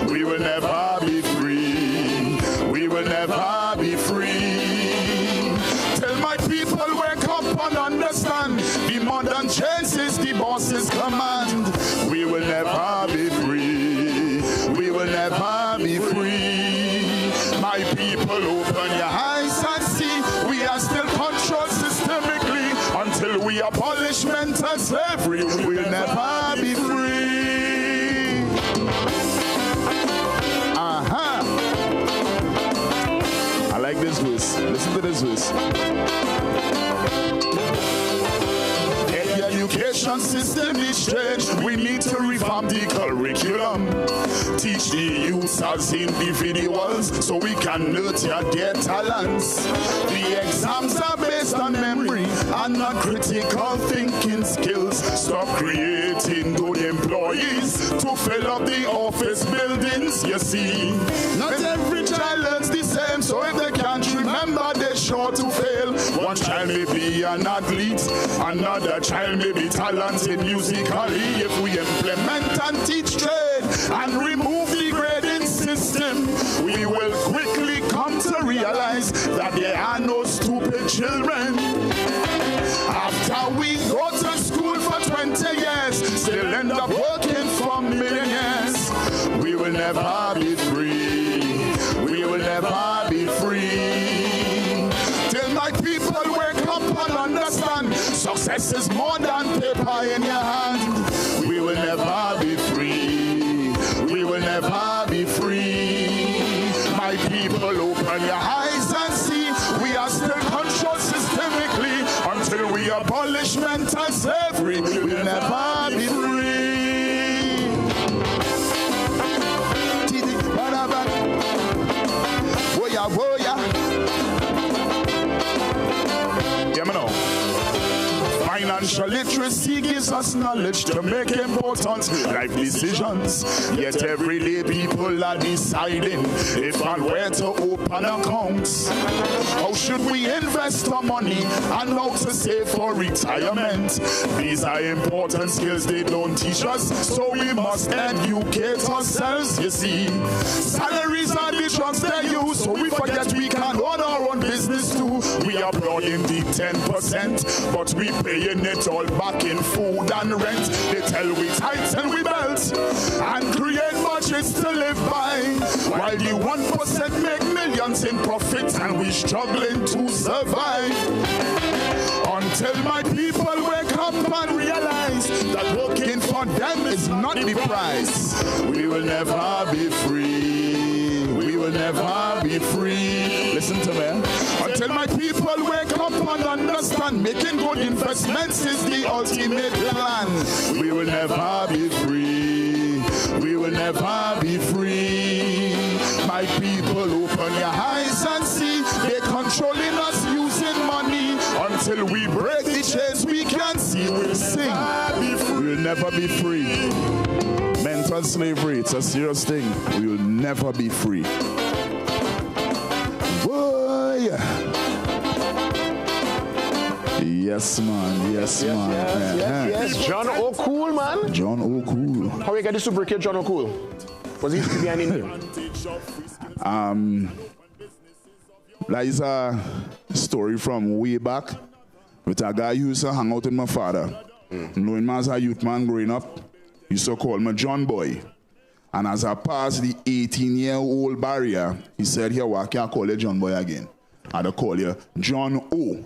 We will never be free. We will never be free. Till my people wake up and understand the modern chains is the boss's command. We will never be free. We will never be free. My people, open your eyes and see we are still controlled systemically. Until we abolish mental slavery, we will never be free. I like this verse. Listen to this verse. The education system is strange. We need to revamp the curriculum. Teach the youth as individuals so we can nurture their talents. The exams are based on memory and not critical thinking skills. Stop creating good employees to fill up the office buildings. You see, not every child learns the same, so if they can't remember, they're sure to fail. One child may be an athlete, another child may be talented musically. If we implement and teach trade and remove the grading system, we will quickly come to realize that there are no stupid children. After we go to school for 20 years, still end up working for millionaires. We will never be free. We will never be free. Till my people wake up and understand success is more than paper in your hand. We will never be free. We will never be free. My people, open your eyes and see we are still controlled systemically. Until we abolish mental slavery, we will never be free. Woya, woya. Yeah, man, financial literacy gives us knowledge to make important life decisions. Yet every day people are deciding if and where to open accounts. How should we invest our money and how to save for retirement? These are important skills they don't teach us, so we must educate ourselves, you see. Salaries are the drugs they use, so we forget we can own our own business too. We applauding the 10%, but we paying it all back in food and rent. They tell we tighten we belts and create budgets to live by, while the 1% make millions in profit and we struggling to survive. Until my people wake up and realize that working for them is not the price, we will never be free. We will never be free. Listen to me. Until my people wake up and understand making good investments is the ultimate plan, we will never be free. We will never be free. My people, open your eyes and see they're controlling us using money. Until we break the chains we can see, we'll sing. We will never be free. Mental slavery, it's a serious thing. We will never be free. Boy. Yes, man. Yes, man. Yes. John O'Cool, man. John O'Cool. How you get the super kid John O'Cool? Was he behind him? That is a story from way back with a guy who used to hang out with my father. Knowing me as a youth man growing up, he used to call me John Boy. And as I passed the 18-year-old barrier, he said, here, I can't call you John Boy again. I'd call you John O.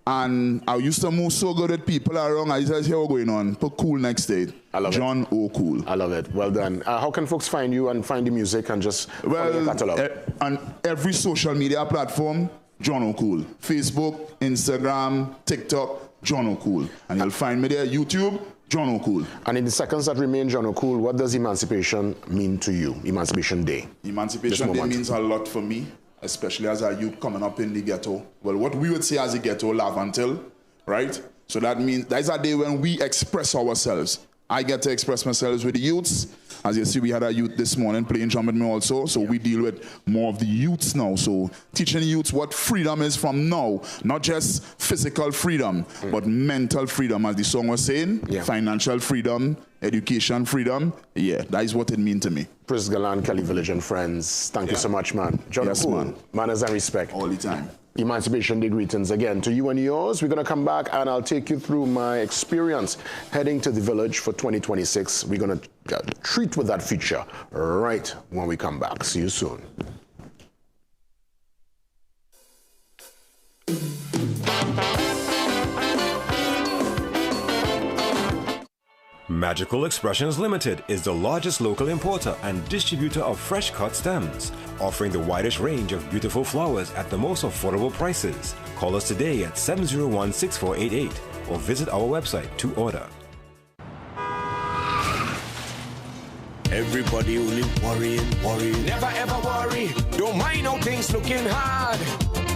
And I used to move so good with people around. I said, here, what's going on? Put cool next day. I love John it. O. Cool. I love it. Well done. How can folks find you and find the music and just follow your catalog? On every social media platform, John O'Cool. Facebook, Instagram, TikTok, John O'Cool. And you'll find me there, YouTube, John O'Cool. And in the seconds that remain, John O'Cool, what does emancipation mean to you? Emancipation Day. Emancipation Day means a lot for me, especially as a youth coming up in the ghetto. Well, what we would say as a ghetto, laugh until, right? So that means that's a day when we express ourselves. I get to express myself with the youths. As you see, we had a youth this morning playing drum with me also. So we deal with more of the youths now. So teaching the youths what freedom is from now. Not just physical freedom, but mental freedom, as the song was saying. Financial freedom, education freedom. Yeah, that is what it means to me. Prince Galan, Kelly Village and friends, thank you so much, man. John O'Cool, manners and respect. All the time. Emancipation Day greetings again to you and yours. We're going to come back and I'll take you through my experience heading to the village for 2026. We're going to treat with that feature right when we come back. See you soon. Magical Expressions Limited is the largest local importer and distributor of fresh cut stems, offering the widest range of beautiful flowers at the most affordable prices. Call us today at 701-6488 or visit our website to order. Everybody only worrying. Never ever worry. Don't mind how things looking hard.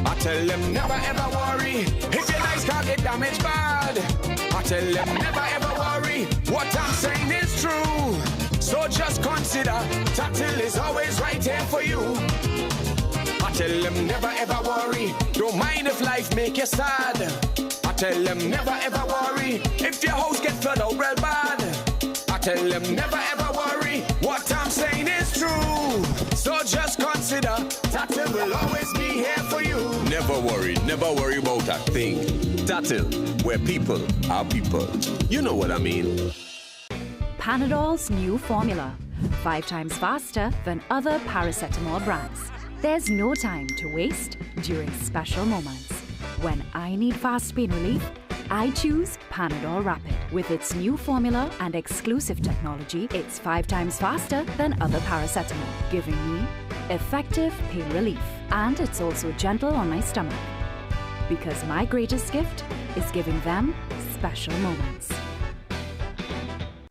I tell them never ever worry. If your life can't get damaged bad. I tell them never ever worry. What I'm saying is true. So just consider Tatil is always right here for you. I tell them never ever worry. Don't mind if life make you sad. I tell them never ever worry. If your house get flooded out real bad. I tell them never ever worry. What I'm saying is true. So just consider Tatil will always be here for you. Never worry about a thing. Tatil, where people are people. You know what I mean. Panadol's new formula, 5 times faster than other paracetamol brands. There's no time to waste during special moments. When I need fast pain relief, I choose Panadol Rapid. With its new formula and exclusive technology, it's 5 times faster than other paracetamol, giving me effective pain relief. And it's also gentle on my stomach. Because my greatest gift is giving them special moments.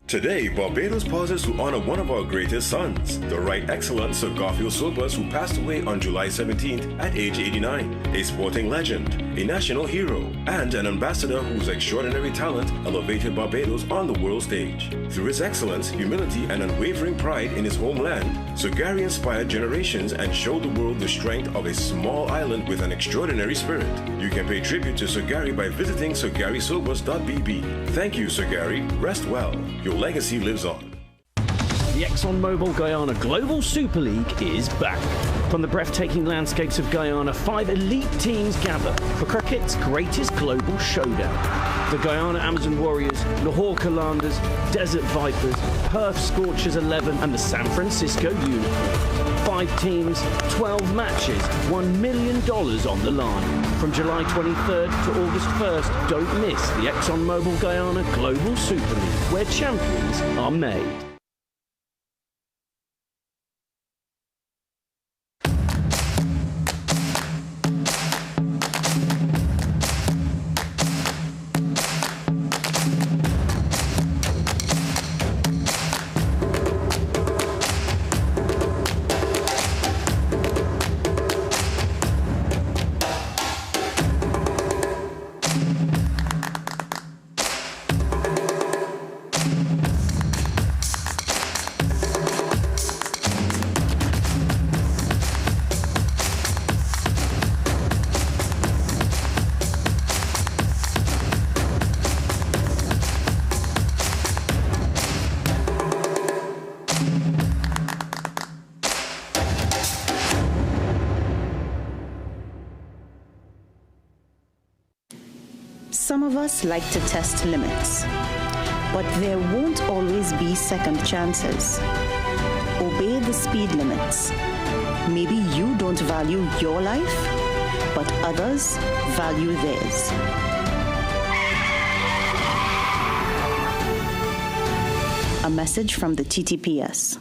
Today, Barbados pauses to honor one of our greatest sons, the Right Excellent Sir Garfield Sobers, who passed away on July 17th at age 89. A sporting legend, a national hero, and an ambassador whose extraordinary talent elevated Barbados on the world stage. Through his excellence, humility, and unwavering pride in his homeland, Sir Gary inspired generations and showed the world the strength of a small island with an extraordinary spirit. You can pay tribute to Sir Gary by visiting sirgarysobers.bb. Thank you, Sir Gary. Rest well. Your legacy lives on. The ExxonMobil Guyana Global Super League is back. From the breathtaking landscapes of Guyana, 5 elite teams gather for cricket's greatest global showdown. The Guyana Amazon Warriors, Lahore Qalandars, Desert Vipers, Perth Scorchers 11 and the San Francisco Unicorns. 5 teams, 12 matches, $1 million on the line. From July 23rd to August 1st, don't miss the ExxonMobil Guyana Global Super League, where champions are made. Some of us like to test limits, but there won't always be second chances. Obey the speed limits. Maybe you don't value your life, but others value theirs. A message from the TTPS.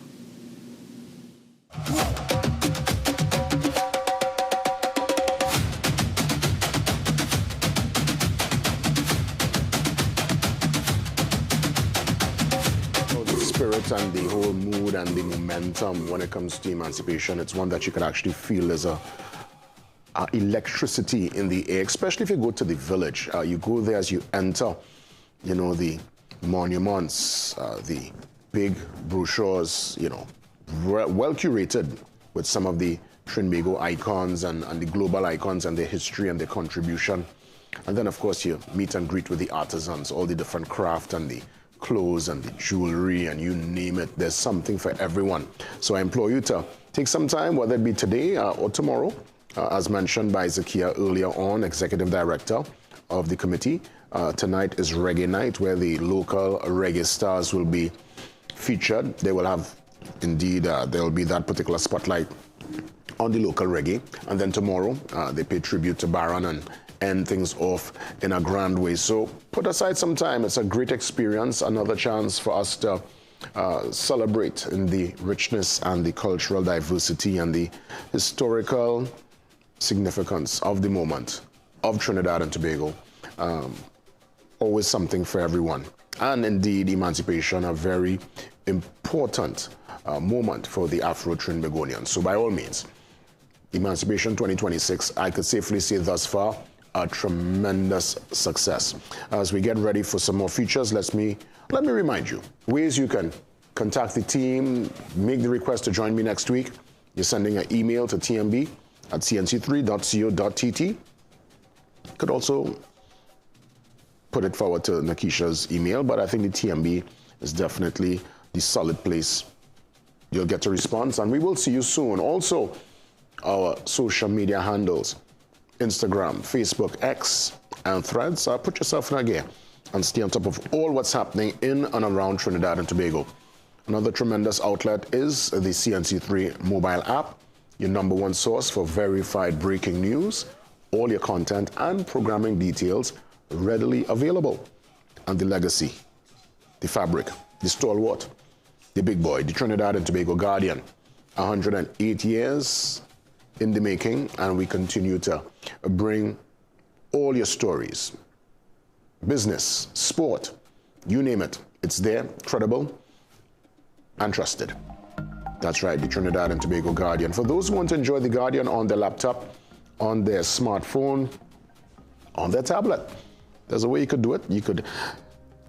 And the whole mood and the momentum when it comes to emancipation, it's one that you can actually feel there's a electricity in the air, especially if you go to the village. You go there as you enter, you know, the monuments, the big brochures, you know, well curated with some of the Trinbago icons and the global icons and their history and their contribution. And then, of course, you meet and greet with the artisans, all the different craft and the clothes and the jewelry and you name it. There's something for everyone. So I implore you to take some time, whether it be today or tomorrow, as mentioned by Zakia earlier on, Executive Director of the committee. Tonight is Reggae Night, where the local reggae stars will be featured. They will have, indeed, there will be that particular spotlight on the local reggae. And then tomorrow, they pay tribute to Baron and end things off in a grand way. So put aside some time. It's a great experience, another chance for us to celebrate in the richness and the cultural diversity and the historical significance of the moment of Trinidad and Tobago. Always something for everyone. And indeed, emancipation, a very important moment for the Afro-Trinbagonians. So by all means, Emancipation 2026, I could safely say thus far, a tremendous success. As we get ready for some more features, let me remind you, ways you can contact the team, make the request to join me next week. You're sending an email to tmb@cnc3.co.tt. You could also put it forward to Nakisha's email, but I think the TMB is definitely the solid place. You'll get a response, and we will see you soon. Also, our social media handles, Instagram, Facebook, X, and Threads. Put yourself in a gear and stay on top of all what's happening in and around Trinidad and Tobago. Another tremendous outlet is the CNC3 mobile app, your #1 source for verified breaking news, all your content and programming details readily available. And the legacy, the fabric, the stalwart, the big boy, the Trinidad and Tobago Guardian, 108 years in the making, and we continue to bring all your stories, business, sport, you name it. It's there, credible and trusted. That's right, the Trinidad and Tobago Guardian. For those who want to enjoy the Guardian on their laptop, on their smartphone, on their tablet, there's a way you could do it. You could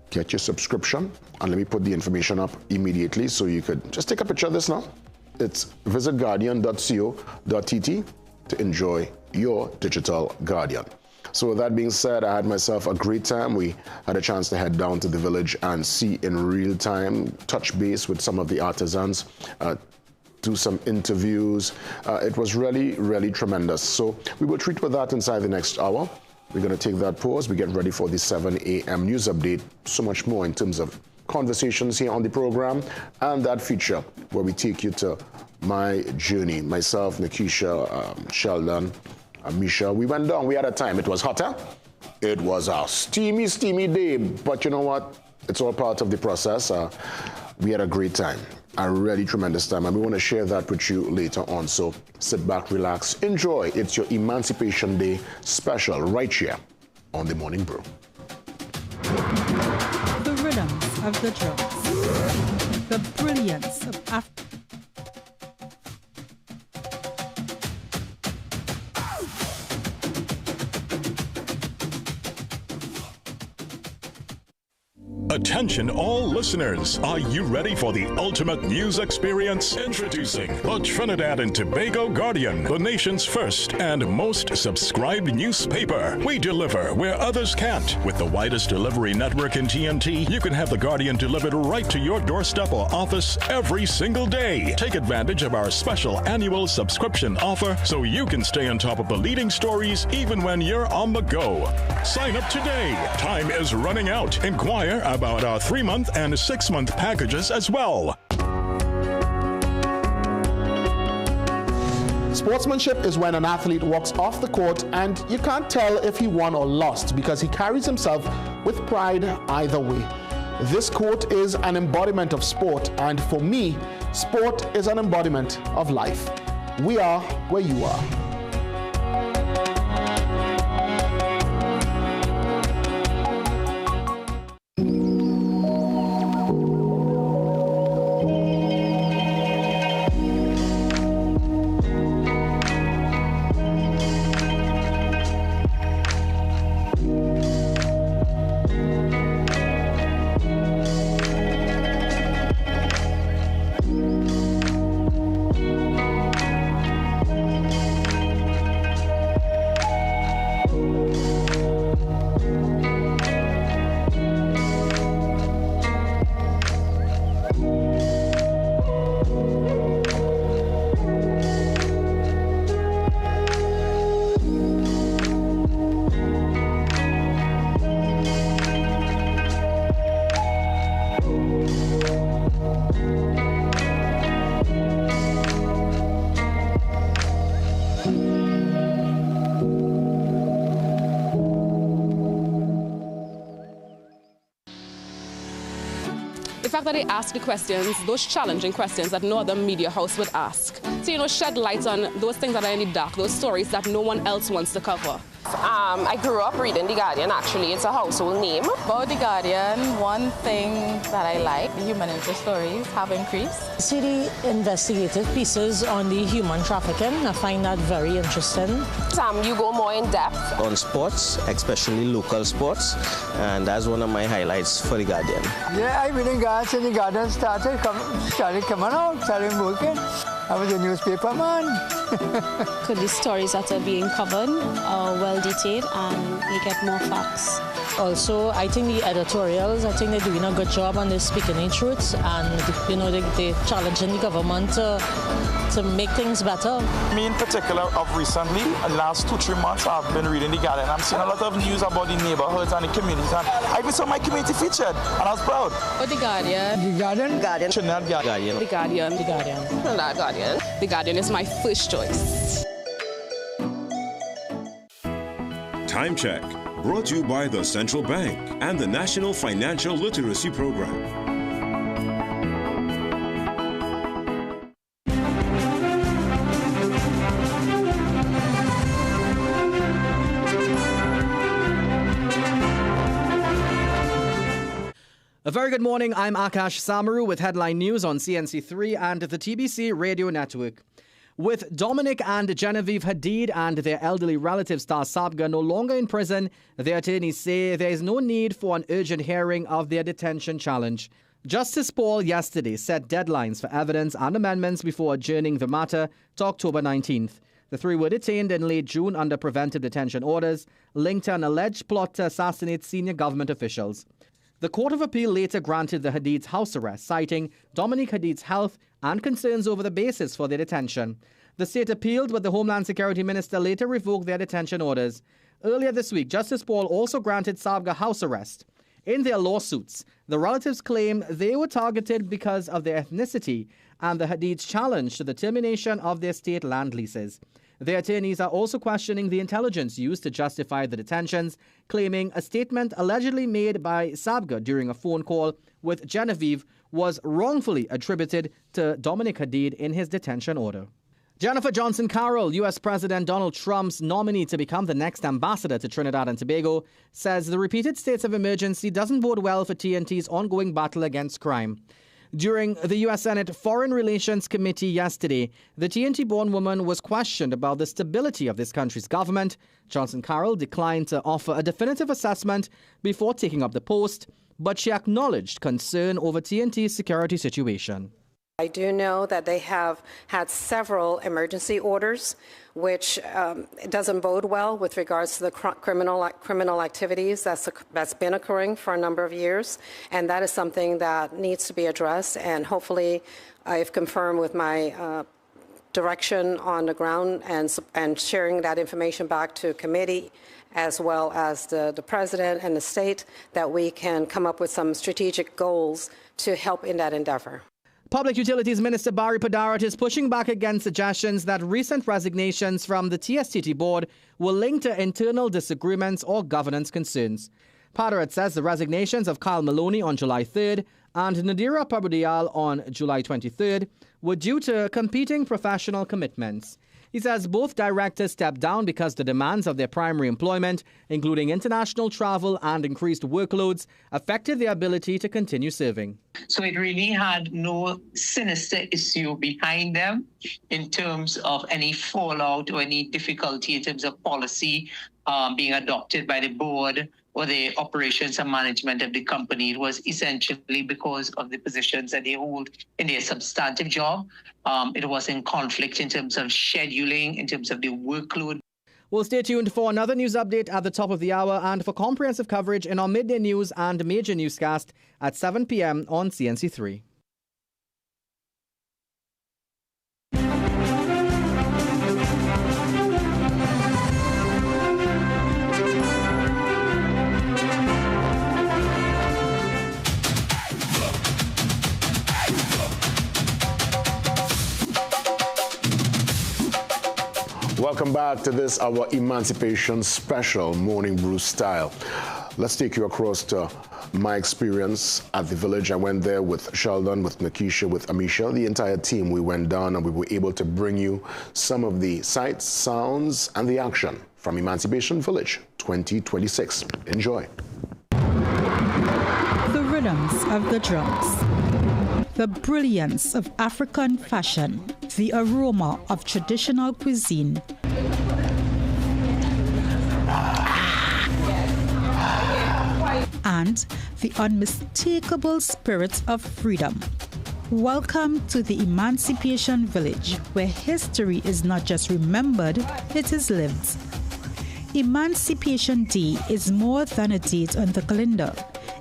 get your subscription, and let me put the information up immediately so you could just take a picture of this now. It's visit guardian.co.tt to enjoy your digital Guardian. So with that being said, I had myself a great time. We had a chance to head down to the village and see in real time, touch base with some of the artisans, to do some interviews. It was really, really tremendous. So we will treat with that inside the next hour. We're going to take that pause. We get ready for the 7 a.m. news update. So much more in terms of conversations here on the program and that feature where we take you to my journey. Myself, Nikisha, Sheldon, Misha. We went down. We had a time. It was hotter. It was a steamy, steamy day. But you know what? It's all part of the process. We had a great time. A really tremendous time, and we want to share that with you later on. So sit back, relax, enjoy. It's your Emancipation Day special right here on the Morning Brew. The rhythms of the drums, the brilliance of Africa. Attention all listeners, are you ready for the ultimate news experience? Introducing the Trinidad and Tobago Guardian, the nation's first and most subscribed newspaper. We deliver where others can't. With the widest delivery network in TNT, you can have the Guardian delivered right to your doorstep or office every single day. Take advantage of our special annual subscription offer so you can stay on top of the leading stories even when you're on the go. Sign up today. Time is running out. Inquire about our 3-month and 6-month packages as well. Sportsmanship is when an athlete walks off the court and you can't tell if he won or lost because he carries himself with pride either way. This quote is an embodiment of sport, and for me, sport is an embodiment of life. We are where you are. The fact that they ask the questions, those challenging questions that no other media house would ask. So, shed light on those things that are in the dark, those stories that no one else wants to cover. I grew up reading The Guardian, actually. It's a household name. About The Guardian, one thing that I like, the human interest stories have increased. See the investigative pieces on the human trafficking. I find that very interesting. You go more in depth. On sports, especially local sports, and that's one of my highlights for The Guardian. Yeah, I've been in Guardian since The Guardian started coming out, started working. I was a newspaper man. Could the stories that are being covered are well detailed and they get more facts. Also, I think the editorials, I think they're doing a good job and they're speaking the truth, and they're challenging the government to make things better. Me in particular, of recently, the last 2-3 months, I've been reading The Guardian. I'm seeing a lot of news about the neighborhoods and the communities, and I even saw my community featured, and I was proud. Oh, The Guardian. The Guardian? Guardian. Trinidad Guardian. The Guardian. The Guardian. Trinidad Guardian. The Guardian is my first choice. Time Check, brought to you by the Central Bank and the National Financial Literacy Program. A very good morning. I'm Akash Samaru with headline news on CNC3 and the TBC radio network. With Dominic and Genevieve Hadid and their elderly relative Star Sabga no longer in prison, their attorneys say there is no need for an urgent hearing of their detention challenge. Justice Paul yesterday set deadlines for evidence and amendments before adjourning the matter to October 19th. The three were detained in late June under preventive detention orders linked to an alleged plot to assassinate senior government officials. The Court of Appeal later granted the Hadid's house arrest, citing Dominique Hadid's health and concerns over the basis for their detention. The state appealed, but the Homeland Security Minister later revoked their detention orders. Earlier this week, Justice Paul also granted Sabga house arrest. In their lawsuits, the relatives claim they were targeted because of their ethnicity and the Hadid's challenge to the termination of their state land leases. Their attorneys are also questioning the intelligence used to justify the detentions, claiming a statement allegedly made by Sabga during a phone call with Genevieve was wrongfully attributed to Dominique Hadid in his detention order. Jennifer Johnson Carroll, U.S. President Donald Trump's nominee to become the next ambassador to Trinidad and Tobago, says the repeated states of emergency doesn't bode well for TNT's ongoing battle against crime. During the U.S. Senate Foreign Relations Committee yesterday, the TNT-born woman was questioned about the stability of this country's government. Johnson Carroll declined to offer a definitive assessment before taking up the post, but she acknowledged concern over TNT's security situation. I do know that they have had several emergency orders, which doesn't bode well with regards to the criminal activities that's been occurring for a number of years, and that is something that needs to be addressed. And hopefully, I've confirmed with my direction on the ground and sharing that information back to committee, as well as the president and the state, that we can come up with some strategic goals to help in that endeavor. Public Utilities Minister Barry Padarat is pushing back against suggestions that recent resignations from the TSTT board were linked to internal disagreements or governance concerns. Padarat says the resignations of Kyle Maloney on July 3rd and Nadira Prabhudial on July 23rd were due to competing professional commitments. He says both directors stepped down because the demands of their primary employment, including international travel and increased workloads, affected their ability to continue serving. So it really had no sinister issue behind them in terms of any fallout or any difficulty in terms of policy being adopted by the board or the operations and management of the company. It was essentially because of the positions that they hold in their substantive job. It was in conflict in terms of scheduling, in terms of the workload. We'll stay tuned for another news update at the top of the hour and for comprehensive coverage in our midday news and major newscast at 7 p.m. on CNC3. Welcome back to this, our Emancipation Special Morning Brew style. Let's take you across to my experience at the village. I went there with Sheldon, with Nakisha, with Amisha, the entire team. We went down and we were able to bring you some of the sights, sounds, and the action from Emancipation Village 2026. Enjoy. The rhythms of the drums, the brilliance of African fashion, the aroma of traditional cuisine, and the unmistakable spirit of freedom. Welcome to the Emancipation Village, where history is not just remembered, it is lived. Emancipation Day is more than a date on the calendar.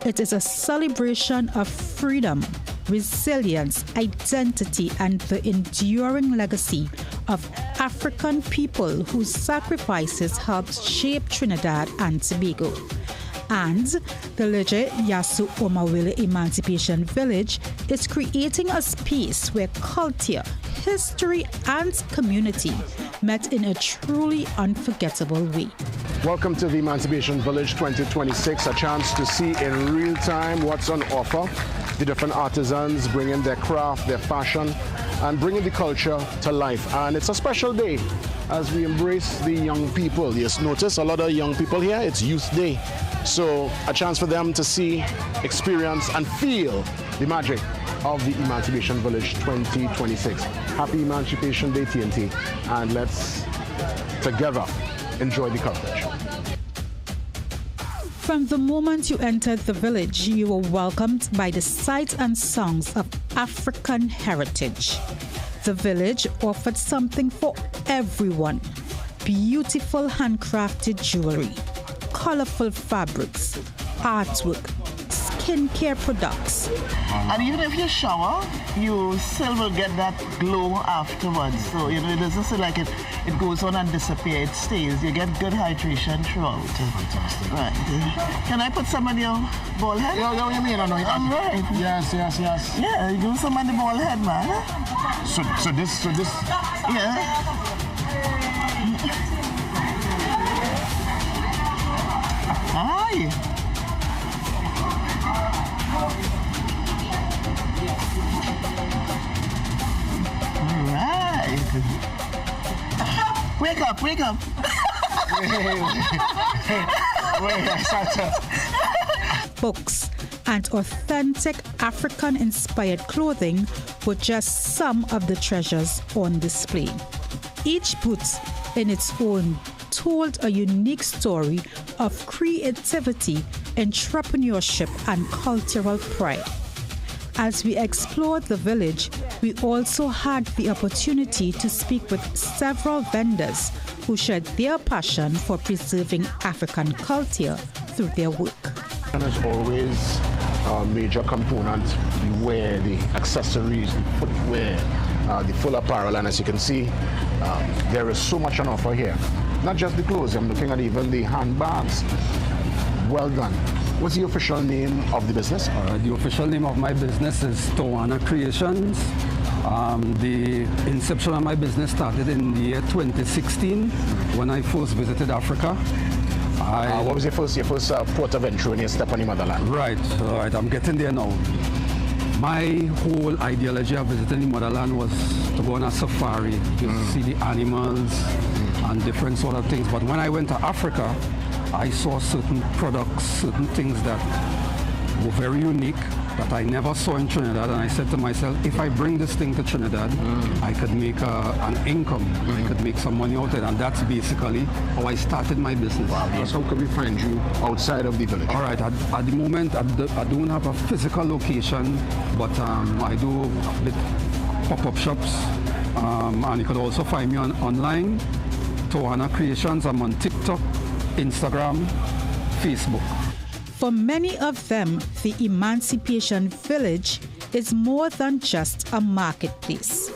It is a celebration of freedom, resilience, identity, and the enduring legacy of African people whose sacrifices helped shape Trinidad and Tobago. And the Leje Yasu Omawile Emancipation Village is creating a space where culture, history, and community met in a truly unforgettable way. Welcome to the Emancipation Village 2026, a chance to see in real time what's on offer. The different artisans bringing their craft, their fashion, and bringing the culture to life. And it's a special day as we embrace the young people. Yes, notice a lot of young people here. It's Youth Day. So a chance for them to see, experience, and feel the magic of the Emancipation Village 2026. Happy Emancipation Day, TNT. And let's together enjoy the coverage. From the moment you entered the village, you were welcomed by the sights and songs of African heritage. The village offered something for everyone: beautiful handcrafted jewelry, colorful fabrics, artwork, skincare products. And even if you shower, you still will get that glow afterwards. So, you know, it doesn't seem like it goes on and disappears. It stays. You get good hydration throughout. Fantastic. Right. Can I put some on your bald head? Yeah, you mean I know it. All right. Yes. Yeah, you give some on the bald head, man. So this. Yeah. Aye. All right. Wake up. Books and authentic African-inspired clothing were just some of the treasures on display. Each booth in its own told a unique story of creativity, entrepreneurship, and cultural pride. As we explored the village, we also had the opportunity to speak with several vendors who shared their passion for preserving African culture through their work. And as always, a major component, the wear, the accessories, the footwear, the full apparel, and as you can see, there is so much on offer here. Not just the clothes, I'm looking at even the handbags. Well done. What's the official name of the business? The official name of my business is Tawana Creations. The inception of my business started in the year 2016 when I first visited Africa. What was your first port of entry when you stepped on the motherland? Right, I'm getting there now. My whole ideology of visiting the motherland was to go on a safari, to see the animals and different sort of things. But when I went to Africa, I saw certain products, certain things that were very unique that I never saw in Trinidad, and I said to myself, if I bring this thing to Trinidad, I could make an income, I could make some money out of it, and that's basically how I started my business. Wow, so how can we find you outside of the village? All right, at the moment, I don't have a physical location, but I do pop-up shops, and you could also find me online, Tawana Creations. I'm on TikTok, Instagram, Facebook. For many of them, the Emancipation Village is more than just a marketplace.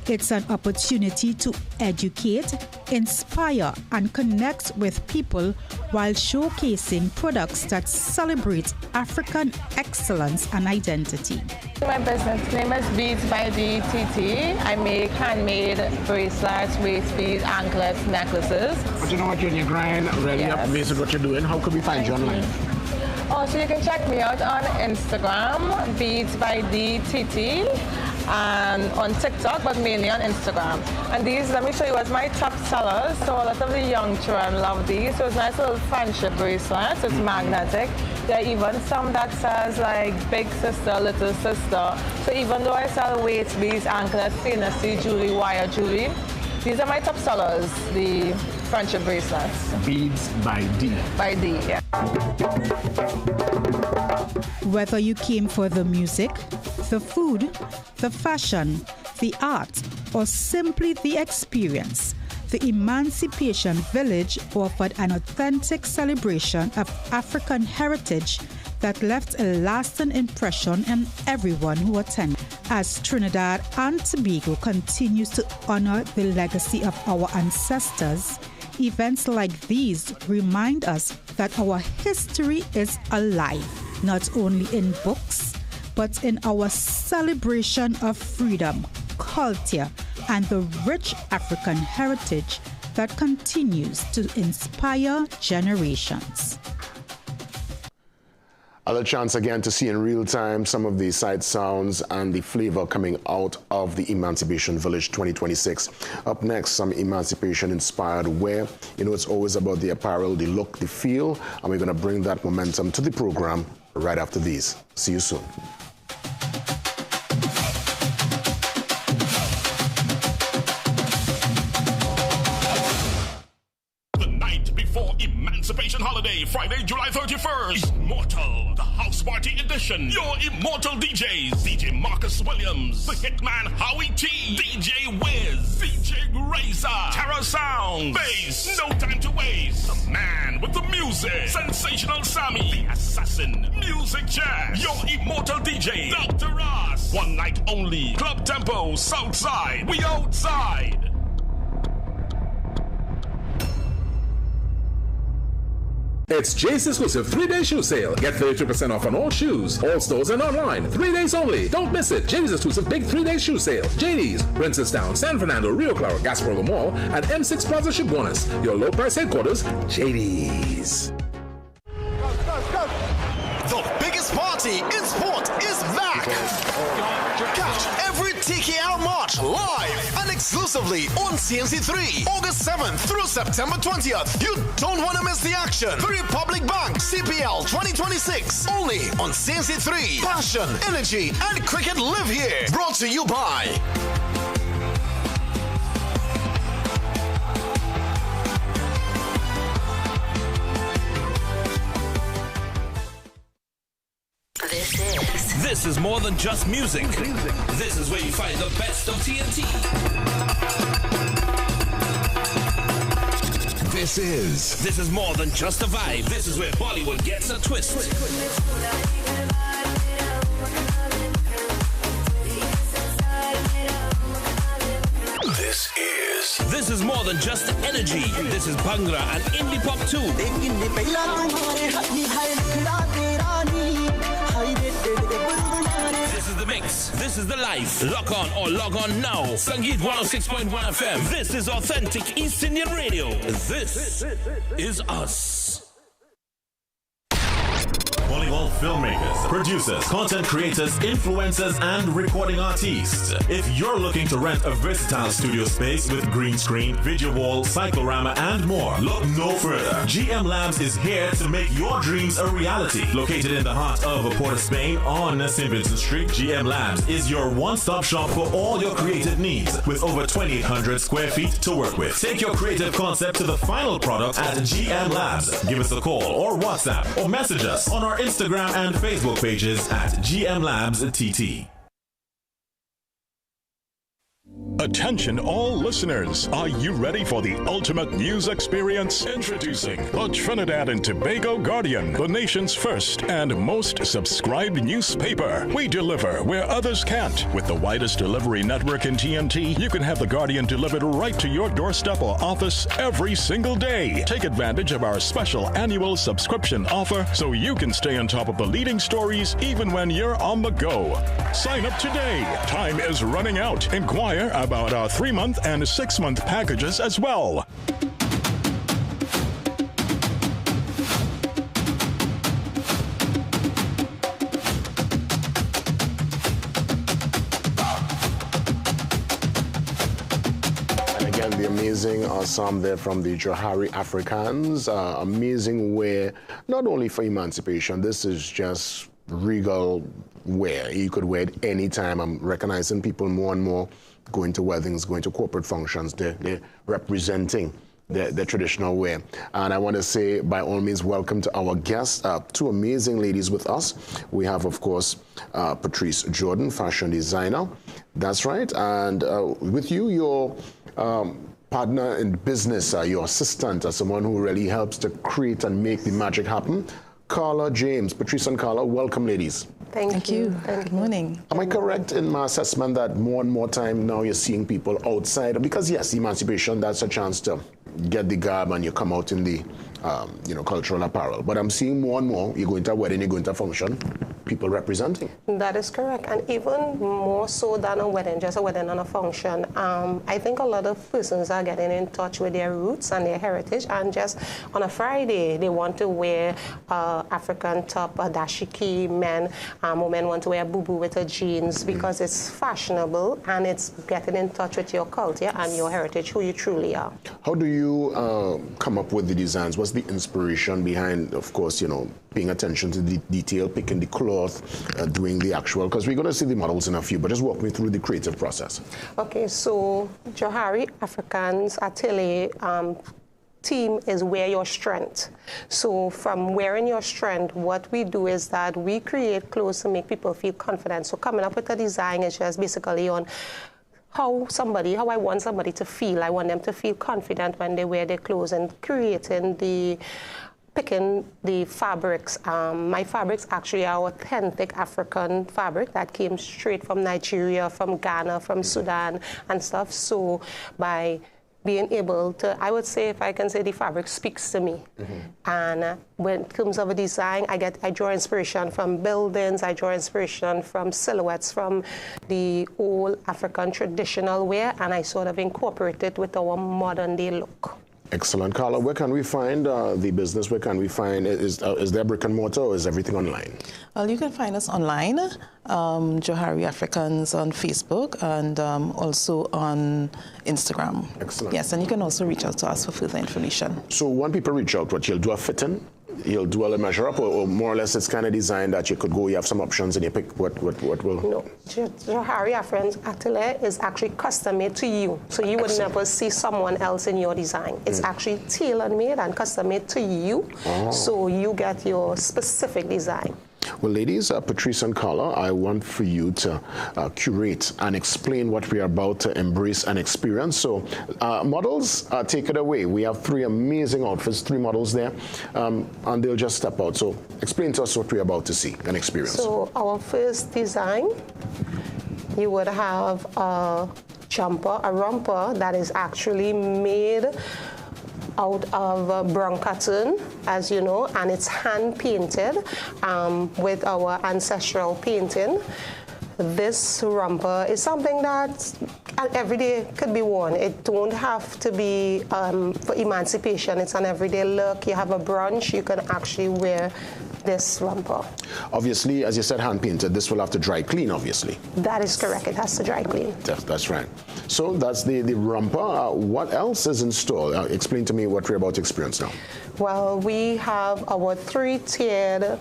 It's an opportunity to educate, inspire, and connect with people while showcasing products that celebrate African excellence and identity. My business name is Beads by DTT. I make handmade bracelets, waist beads, anklets, necklaces. But you know what, you're in your grind, ready up, amazed with what you're doing. How can we find you online? So you can check me out on Instagram, Beads by DTT, and on TikTok, but mainly on Instagram. And these, let me show you what's my top sellers. So a lot of the young children love these. So it's nice little friendship bracelets. It's magnetic. There are even some that says like big sister, little sister. So even though I sell waist beads, anklets, CNC jewelry, wire jewelry, these are my top sellers, the friendship bracelets. Beads by D. By D, yeah. Whether you came for the music, the food, the fashion, the art, or simply the experience, the Emancipation Village offered an authentic celebration of African heritage that left a lasting impression on everyone who attended. As Trinidad and Tobago continues to honor the legacy of our ancestors, events like these remind us that our history is alive, not only in books, but in our celebration of freedom, culture, and the rich African heritage that continues to inspire generations. Another chance again to see in real time some of the sight sounds and the flavor coming out of the Emancipation Village 2026. Up next, some Emancipation-inspired wear. You know, it's always about the apparel, the look, the feel, and we're going to bring that momentum to the program right after these. See you soon. The night before Emancipation Holiday, Saturday, Friday, July 31st. Immortal, the House Party Edition. Your immortal DJs. DJ Marcus Williams, the Hitman Howie T, DJ Wiz, DJ Razor, Terror Sound, Bass, No Time to Waste, the man with the music, Sensational Sammy, the Assassin, Music Jazz, your immortal DJ, Dr. Ross. One night only. Club Tempo, Southside. We outside. It's Jay's exclusive 3-day shoe sale. Get 32% off on all shoes, all stores and online. 3 days only. Don't miss it. JD's exclusive big 3-day shoe sale. JD's, Princestown, San Fernando, Rio Claro, Gasparilla Mall, and M6 Plaza Chaguanas. Your low price headquarters, JD's. The biggest party in sport is back. Catch every TKR match live and exclusively on CNC3, August 7th through September 20th. You don't want to miss the action. The Republic Bank CPL 2026, only on CNC3. Passion, energy, and cricket live here. Brought to you by This is more than just music. This is where you find the best of TNT. This is more than just a vibe. This is where Bollywood gets a twist. This is more than just energy. This is Bhangra and indie pop too. This is the mix. This is the life. Lock on or log on now. Sangeet 106.1 FM. This is authentic East Indian radio. This is us. Volleyball filmmakers, producers, content creators, influencers, and recording artists. If you're looking to rent a versatile studio space with green screen, video wall, cyclorama, and more, look no further. GM Labs is here to make your dreams a reality. Located in the heart of Port of Spain on St. Vincent Street, GM Labs is your one-stop shop for all your creative needs with over 2,800 square feet to work with. Take your creative concept to the final product at GM Labs. Give us a call or WhatsApp or message us on our Instagram and Facebook pages at GM Labs TT. Attention all listeners, are you ready for the ultimate news experience? Introducing the Trinidad and Tobago Guardian, the nation's first and most subscribed newspaper. We deliver where others can't. With the widest delivery network in TNT, you can have the Guardian delivered right to your doorstep or office every single day. Take advantage of our special annual subscription offer so you can stay on top of the leading stories even when you're on the go. Sign up today. Time is running out. Inquire about our 3-month and 6-month packages as well. And again, the amazing sound there from the Johari Africans. Amazing wear, not only for emancipation, this is just regal wear. You could wear it anytime. I'm recognizing people more and more going to weddings, going to corporate functions. They're representing the traditional wear. And I want to say, by all means, welcome to our guests, two amazing ladies with us. We have, of course, Patrice Jordan, fashion designer. That's right. And with you, your partner in business, your assistant, someone who really helps to create and make the magic happen, Carla James. Patrice and Carla, welcome, ladies. Thank you. Good morning. Am I correct in my assessment that more and more time now you're seeing people outside? Because yes, emancipation, that's a chance to get the garb and you come out in the cultural apparel. But I'm seeing more and more, you're going to a wedding, you're going to a function, people representing. That is correct. And even more so than a wedding, just a wedding and a function, I think a lot of persons are getting in touch with their roots and their heritage, and just on a Friday, they want to wear African top, a dashiki, men, women want to wear boo-boo with a jeans because it's fashionable and it's getting in touch with your culture and your heritage, who you truly are. How do you come up with the designs? What's the inspiration behind, of course, paying attention to the detail, picking the cloth, doing the actual, because we're going to see the models in a few, but just walk me through the creative process. Okay, so Johari Africans Atelier team is wear your strength. So from wearing your strength, what we do is that we create clothes to make people feel confident. So coming up with a design is just basically on how I want somebody to feel. I want them to feel confident when they wear their clothes, and picking the fabrics. My fabrics actually are authentic African fabric that came straight from Nigeria, from Ghana, from Sudan and stuff. So by being able to, I would say, if I can say, the fabric speaks to me. And when it comes of a design, I draw inspiration from buildings, I draw inspiration from silhouettes, from the old African traditional wear, and I sort of incorporate it with our modern day look. Excellent. Carla, where can we find the business? Where can we find, is there brick and mortar, or is everything online? Well, you can find us online, Johari Africans on Facebook, and also on Instagram. Excellent. Yes, and you can also reach out to us for further information. So when people reach out, what you'll do a fit-in? You'll do a measure up, or more or less it's kind of designed that you could go, you have some options and you pick what will... No, Johari Africans atelier is actually custom made to you. So you would never see someone else in your design. It's actually tailor made and custom made to you. So you get your specific design. Well, ladies, Patrice and Carla, I want for you to curate and explain what we are about to embrace and experience. So, models, take it away. We have 3 amazing outfits, 3 models there, and they'll just step out. So, explain to us what we're about to see and experience. So, our first design, you would have a jumper, a romper that is actually made out of brown cotton, as you know, and it's hand painted with our ancestral painting. This romper is something that everyday could be worn. It don't have to be for emancipation. It's an everyday look. You have a brunch, you can actually wear this romper. Obviously, as you said, hand painted, this will have to dry clean, obviously. That is correct. It has to dry clean. That's right. So that's the romper. What else is in store? Explain to me what we're about to experience now. Well, we have our 3-tiered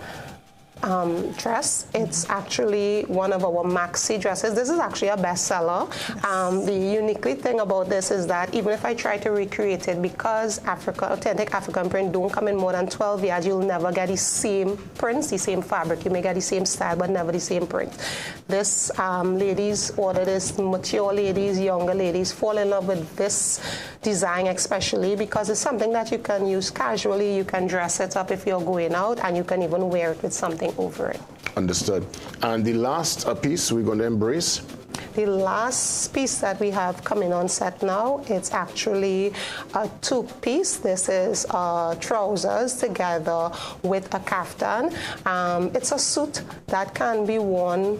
dress. It's actually one of our maxi dresses. This is actually a bestseller. The uniquely thing about this is that even if I try to recreate it, because authentic African print don't come in more than 12 yards, you'll never get the same prints, the same fabric. You may get the same style, but never the same print. This ladies order this, mature ladies, younger ladies fall in love with this design, especially because it's something that you can use casually. You can dress it up if you're going out, and you can even wear it with something over it. Understood. And the last piece we're going to embrace? The last piece that we have coming on set now, it's actually a 2-piece. This is trousers together with a kaftan. It's a suit that can be worn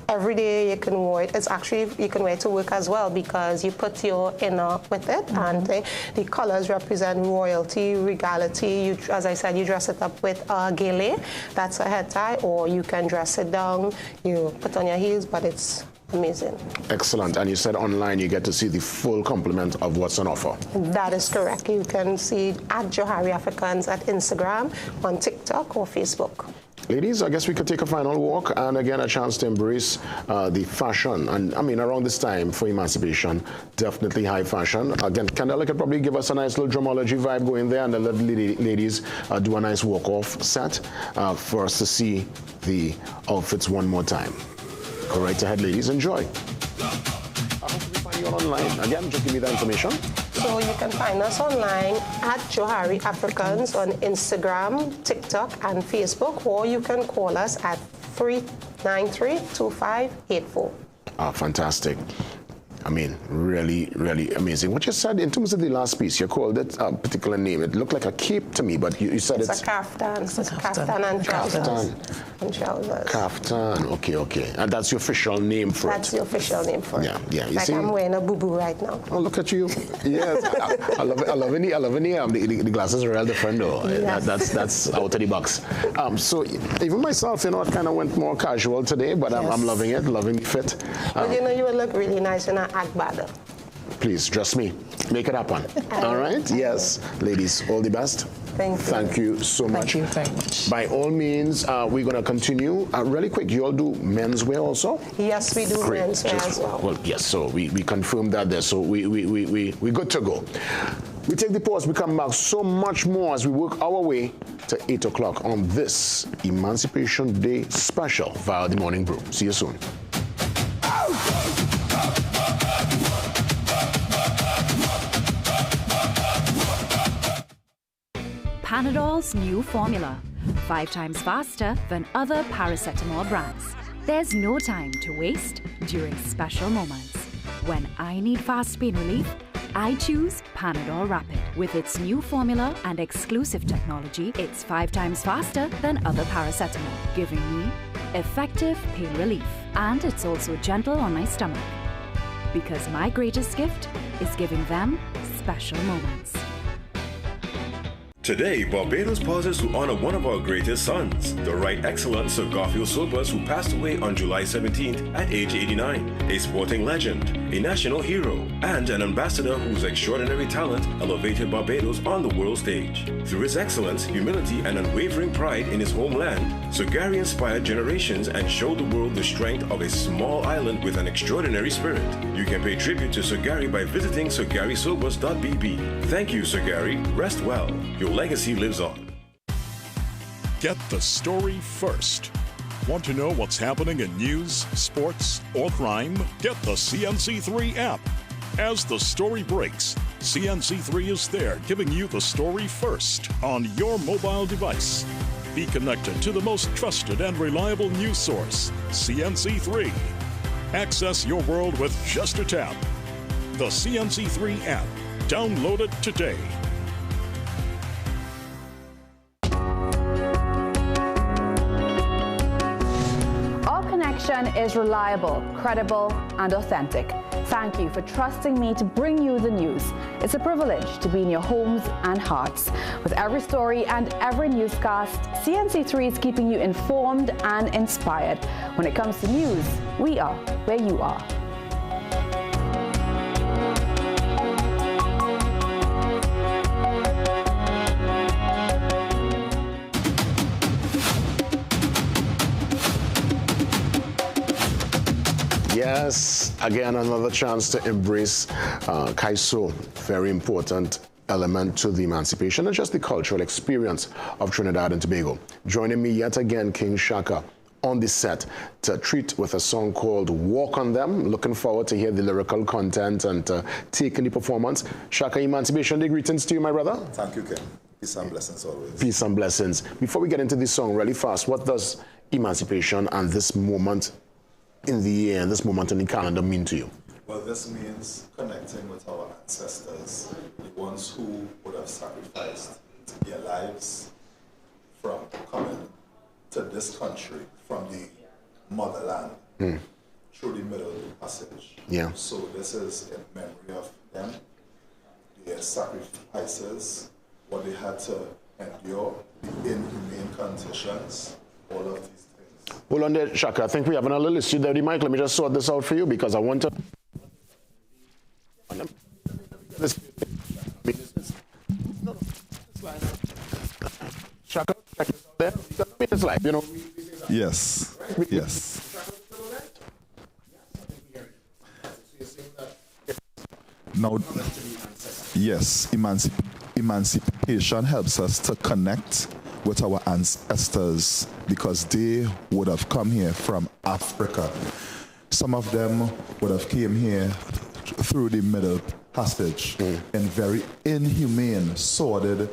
every day. You can wear it. It's actually, you can wear it to work as well, because you put your inner with it, and the colors represent royalty, regality. As I said, you dress it up with a gele, that's a head tie, or you can dress it down, you put on your heels, but it's amazing. Excellent. And you said online you get to see the full complement of what's on offer. That is correct. You can see at Johari Africans at Instagram, on TikTok or Facebook. Ladies, I guess we could take a final walk, and again a chance to embrace the fashion. And I mean, around this time for emancipation, definitely high fashion. Again, Candela could probably give us a nice little drumology vibe going there, and the ladies do a nice walk-off set for us to see the outfits one more time. Go right ahead, ladies, enjoy. I hope we find you online. Again, just give me the information. So you can find us online at Johari Africans on Instagram, TikTok, and Facebook, or you can call us at 393-2584. Fantastic. I mean, really, really amazing. What you said in terms of the last piece, you called it a particular name. It looked like a cape to me, but you said it's a kaftan. It's a kaftan and trousers. Kaftan. Okay. And that's your official name for it. That's the official name for it. Yeah. You like see? I'm wearing a boo-boo right now. Oh, look at you. Yes. I love it. The glasses are real different, though. Yes. That's out of the box. So even myself, you know, it kind of went more casual today, but I'm loving it, loving the fit. But you know, you would look really nice in an agbada. Please, dress me. Make it happen. All right? Yes. Ladies, all the best. Thank you so much. Thank you very much. By all means, we're going to continue. Really quick, you all do menswear also? Yes, we do menswear as well. Well, yes, so we confirmed that there, so we good to go. We take the pause, we come back. So much more as we work our way to 8 o'clock on this Emancipation Day special via the Morning Brew. See you soon. Panadol's new formula, 5 times faster than other paracetamol brands. There's no time to waste during special moments. When I need fast pain relief, I choose Panadol Rapid. With its new formula and exclusive technology, it's 5 times faster than other paracetamol, giving me effective pain relief. And it's also gentle on my stomach. Because my greatest gift is giving them special moments. Today, Barbados pauses to honor one of our greatest sons, the Right Excellent Sir Garfield Sobers, who passed away on July 17th at age 89. A sporting legend, a national hero, and an ambassador whose extraordinary talent elevated Barbados on the world stage. Through his excellence, humility, and unwavering pride in his homeland, Sir Gary inspired generations and showed the world the strength of a small island with an extraordinary spirit. You can pay tribute to Sir Gary by visiting sirgarysobers.bb. Thank you, Sir Gary. Rest well. Your legacy lives on. Get the story first. Want to know what's happening in news, sports, or crime? Get the CNC3 app. As the story breaks, CNC3 is there giving you the story first on your mobile device. Be connected to the most trusted and reliable news source, CNC3. Access your world with just a tap. The CNC3 app. Download it today. Is reliable, credible, and authentic. Thank you for trusting me to bring you the news. It's a privilege to be in your homes and hearts. With every story and every newscast, CNC3 is keeping you informed and inspired. When it comes to news, we are where you are. Yes, again, another chance to embrace Kaiso, very important element to the emancipation and just the cultural experience of Trinidad and Tobago. Joining me yet again, King Shaka, on the set to treat with a song called Walk on Them. Looking forward to hear the lyrical content and taking the performance. Shaka, Emancipation Day, greetings to you, my brother. Thank you, Ken. Peace and blessings always. Peace and blessings. Before we get into this song really fast, what does emancipation and this moment in the year, this moment in the calendar mean to you? Well, this means connecting with our ancestors, the ones who would have sacrificed their lives from coming to this country from the motherland through the Middle Passage. Yeah. So this is in memory of them, their sacrifices, what they had to endure, the inhumane conditions, all of these things. Hold on there, Shaka. I think we have another list. You there, the mic. Let me just sort this out for you because I want to. Shaka, check this out there. It's like, you know. Yes. Yes. Now, yes, emancipation helps us to connect with our ancestors because they would have come here from Africa. Some of them would have came here through the Middle Passage in very inhumane, sordid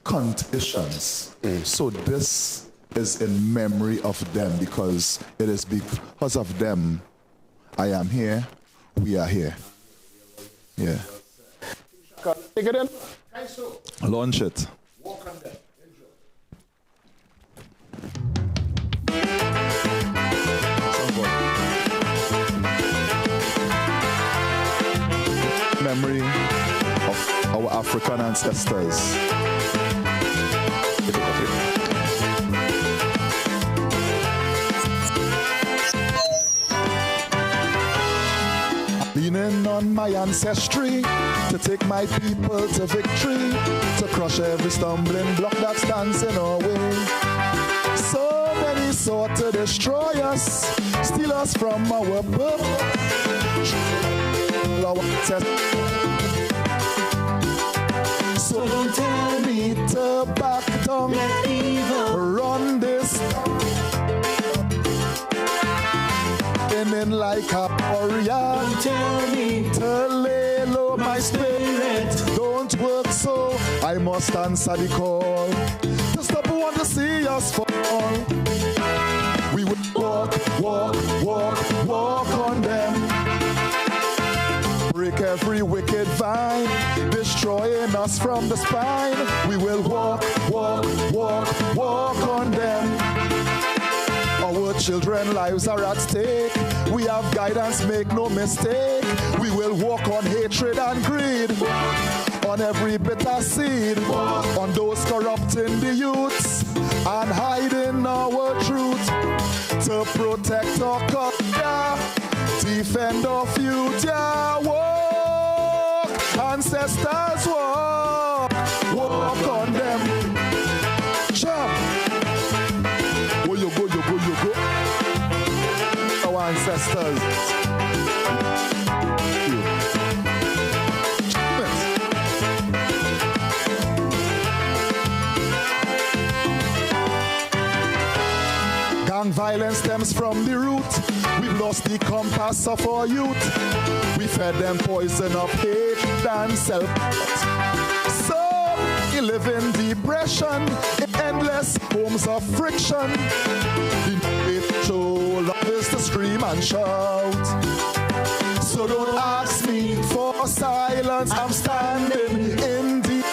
conditions. So this is in memory of them because it is because of them I am here, we are here. Yeah. Take it in. Launch it. Walk on them. Memory of our African ancestors. Leaning on my ancestry to take my people to victory, to crush every stumbling block that stands in our way. So many sought to destroy us, steal us from our birth. So don't tell me to back down. Let evil run this. In like a warrior. Don't tell me to lay low my spirit. Don't work so I must answer the call. The stop who want to see us fall. We will walk on them. Break every wicked vine, destroying us from the spine. We will walk on them. Our children's lives are at stake. We have guidance, make no mistake. We will walk on hatred and greed, on every bitter seed, on those corrupting the youths and hiding our truth. To protect our culture, defend our future. Walk, ancestors walk on them. Jump. You go. Our ancestors. Gang violence stems from the root. We've lost the compass of our youth. We fed them poison of hatred and self-doubt. So we live in depression, in endless homes of friction. The show love is to scream and shout. So don't ask me for silence. I'm standing in the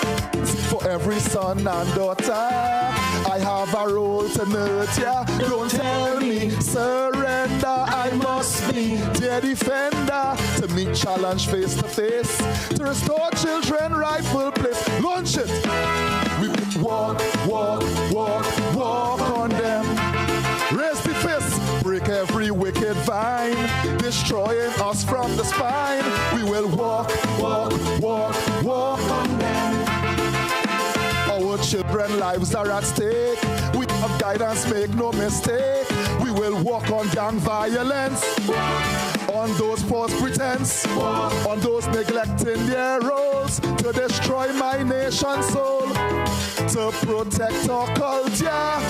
for every son and daughter. I have a role to nurture. Don't tell me surrender. I must be their defender. To meet challenge face to face. To restore children rightful place. Launch it. We walk on them. Raise the fist. Break every wicked vine, destroying us from the spine. We will walk on them. Our children's lives are at stake. We have guidance, make no mistake. We will walk on gang violence, on those false pretense, on those neglecting their roles, to destroy my nation's soul, to protect our culture,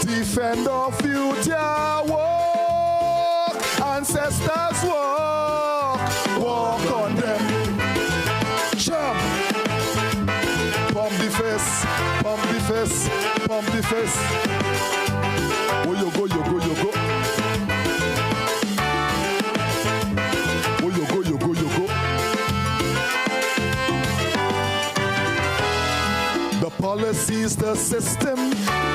defend our future. Walk, ancestors walk on them. Jump. Pump the face. Oh, you go. Oh, you go. The policies, the system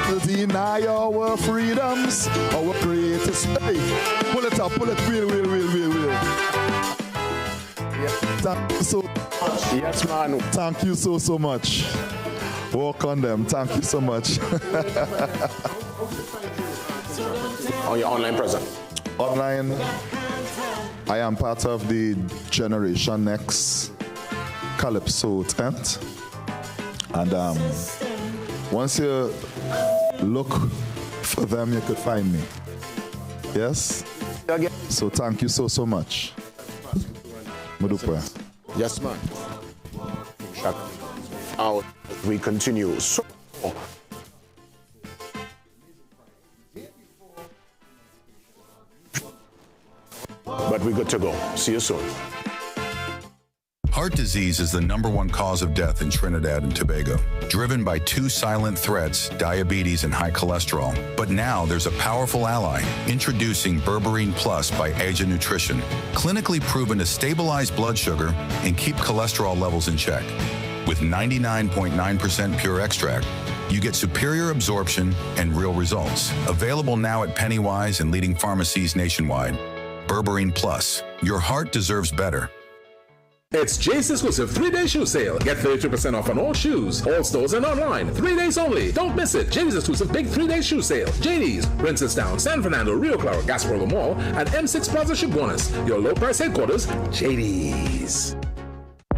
will deny our freedoms, our greatest faith. Pull it up, real. Thank you so much. Yes, man. Thank you so much. Walk on them. Thank you so much. On your online presence? Online, I am part of the Generation Next Calypso tent. And once you look for them, you could find me. Yes? So thank you so much. Mudupa. Yes, man. Out. We continue. So, but we're good to go. See you soon. Heart disease is the #1 cause of death in Trinidad and Tobago, driven by two silent threats, diabetes and high cholesterol. But now there's a powerful ally, introducing Berberine Plus by Asia Nutrition, clinically proven to stabilize blood sugar and keep cholesterol levels in check. With 99.9% pure extract, you get superior absorption and real results. Available now at Pennywise and leading pharmacies nationwide. Berberine Plus. Your heart deserves better. It's Jay's exclusive 3-day shoe sale. Get 32% off on all shoes, all stores and online. 3 days only. Don't miss it. JD's exclusive big 3-day shoe sale. JD's, Princesstown, San Fernando, Rio Claro, Gasparilla Mall, and M6 Plaza Chaguanas. Your low price headquarters, JD's.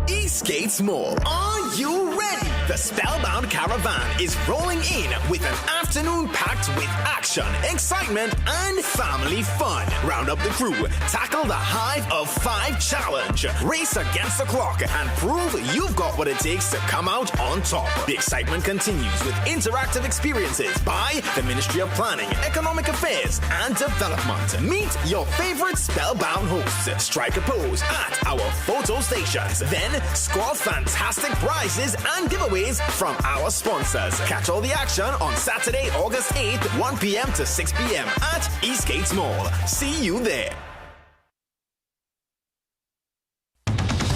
Eastgate's Mall. Are you ready? The Spellbound Caravan is rolling in with an afternoon packed with action, excitement, and family fun. Round up the crew, tackle the Hive of 5 challenge, race against the clock, and prove you've got what it takes to come out on top. The excitement continues with interactive experiences by the Ministry of Planning, Economic Affairs, and Development. Meet your favorite Spellbound hosts. Strike a pose at our photo stations. Then score fantastic prizes and giveaways from our sponsors. Catch all the action on Saturday, August 8th, 1 p.m. to 6 p.m. at Eastgates Mall. See you there.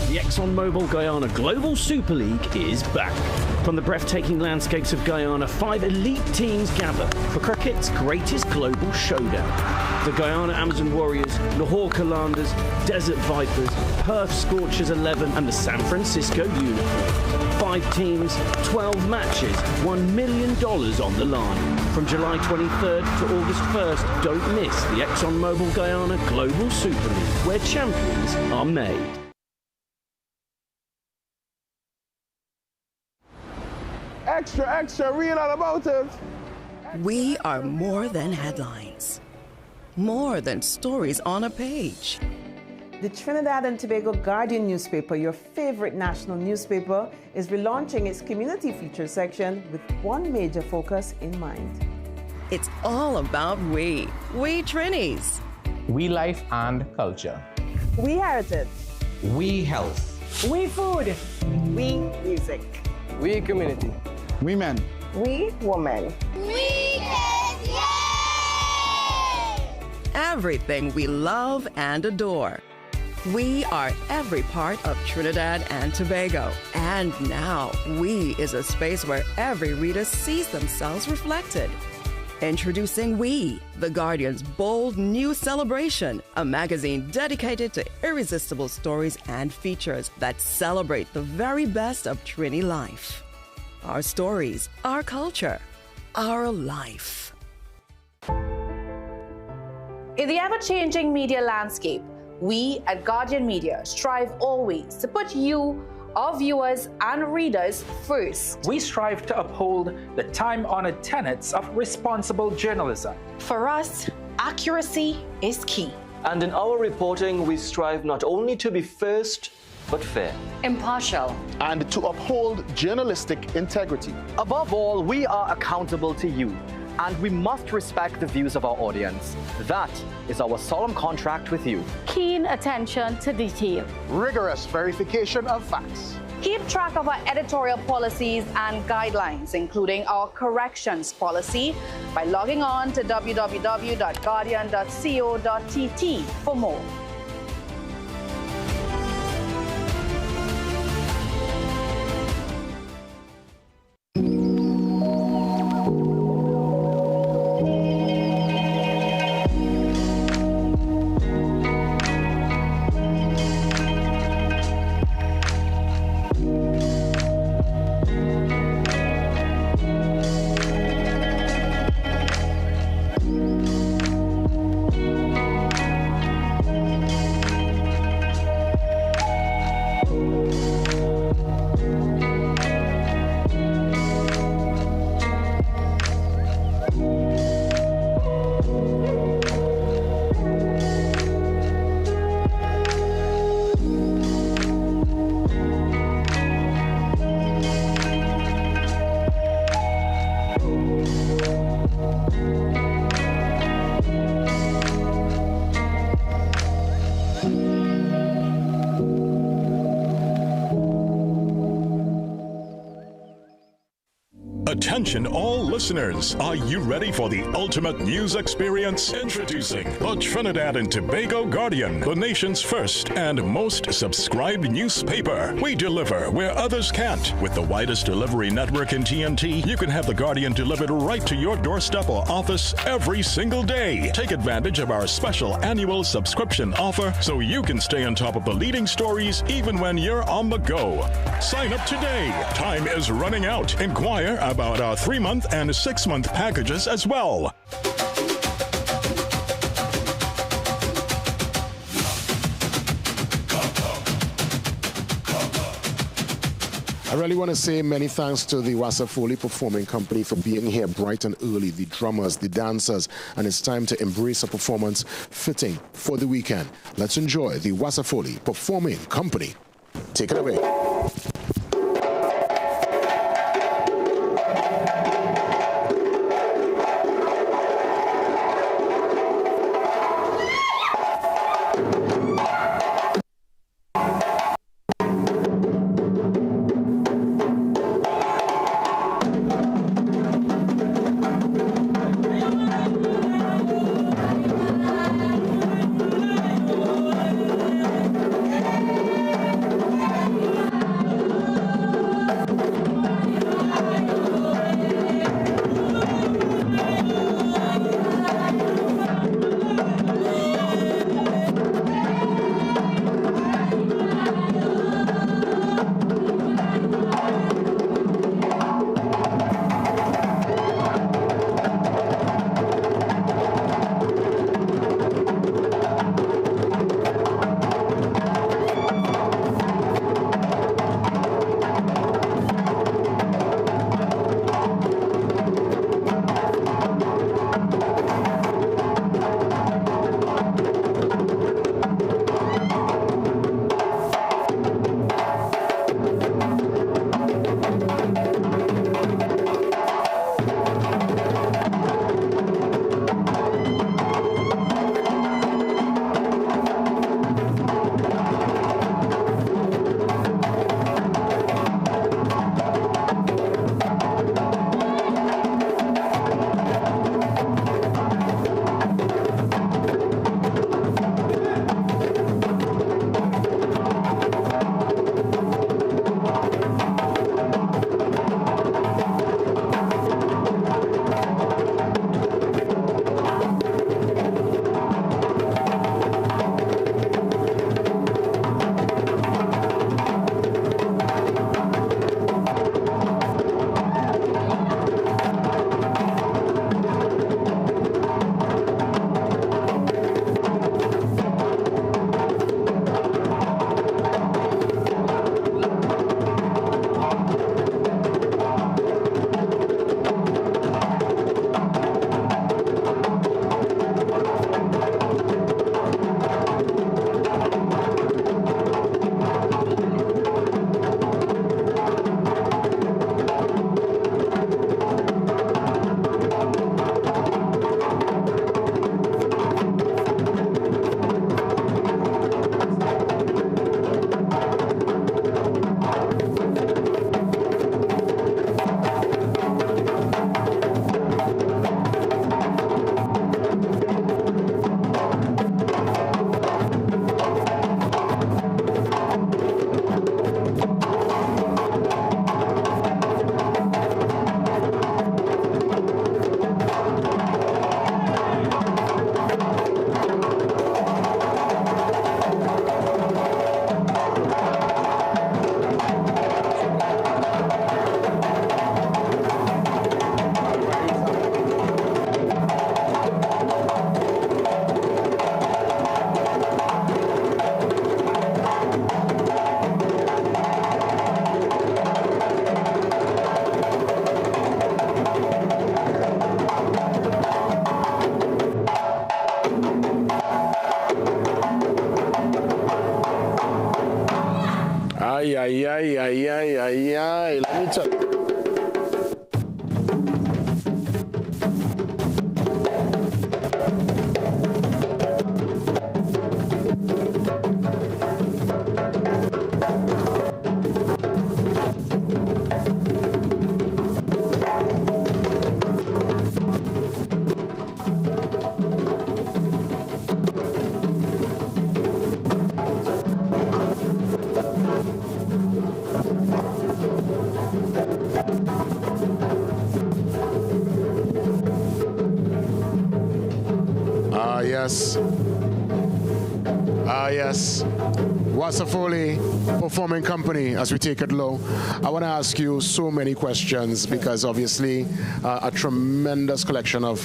The ExxonMobil Guyana Global Super League is back. From the breathtaking landscapes of Guyana, 5 elite teams gather for cricket's greatest global showdown. The Guyana Amazon Warriors, Lahore Kalandars, Desert Vipers, Perth Scorchers 11 and the San Francisco Unicorns. 5 teams, 12 matches, $1 million on the line. From July 23rd to August 1st, don't miss the ExxonMobil Guyana Global Super League, where champions are made. Extra, extra, read all about it. We are more than headlines, more than stories on a page. The Trinidad and Tobago Guardian newspaper, your favorite national newspaper, is relaunching its community feature section with one major focus in mind. It's all about we Trinis. We life and culture. We heritage. We health. We food. We music. We community. We men. We women. We kids, yay! Everything we love and adore. We are every part of Trinidad and Tobago. And now, We is a space where every reader sees themselves reflected. Introducing We, The Guardian's bold new celebration, a magazine dedicated to irresistible stories and features that celebrate the very best of Trini life. Our stories, our culture, our life. In the ever-changing media landscape, we at Guardian Media strive always to put you, our viewers and readers, first. We strive to uphold the time-honored tenets of responsible journalism. For us, accuracy is key. And in our reporting, we strive not only to be first, but fair, impartial, and to uphold journalistic integrity. Above all, we are accountable to you, and we must respect the views of our audience. That is our solemn contract with you. Keen attention to detail. Rigorous verification of facts. Keep track of our editorial policies and guidelines, including our corrections policy, by logging on to www.guardian.co.tt for more. Attention all listeners, are you ready for the ultimate news experience? Introducing the Trinidad and Tobago Guardian, the nation's first and most subscribed newspaper. We deliver where others can't. With the widest delivery network in TNT, you can have the Guardian delivered right to your doorstep or office every single day. Take advantage of our special annual subscription offer so you can stay on top of the leading stories even when you're on the go. Sign up today. Time is running out. Inquire about our 3-month and 6-month packages as well. I really want to say many thanks to the Wasafoli Performing Company for being here bright and early, the drummers, the dancers, and it's time to embrace a performance fitting for the weekend. Let's enjoy the Wasafoli Performing Company. Take it away. Let me tell you. Yes. Wasafoli Performing Company, as we take it low. I want to ask you so many questions because obviously a tremendous collection of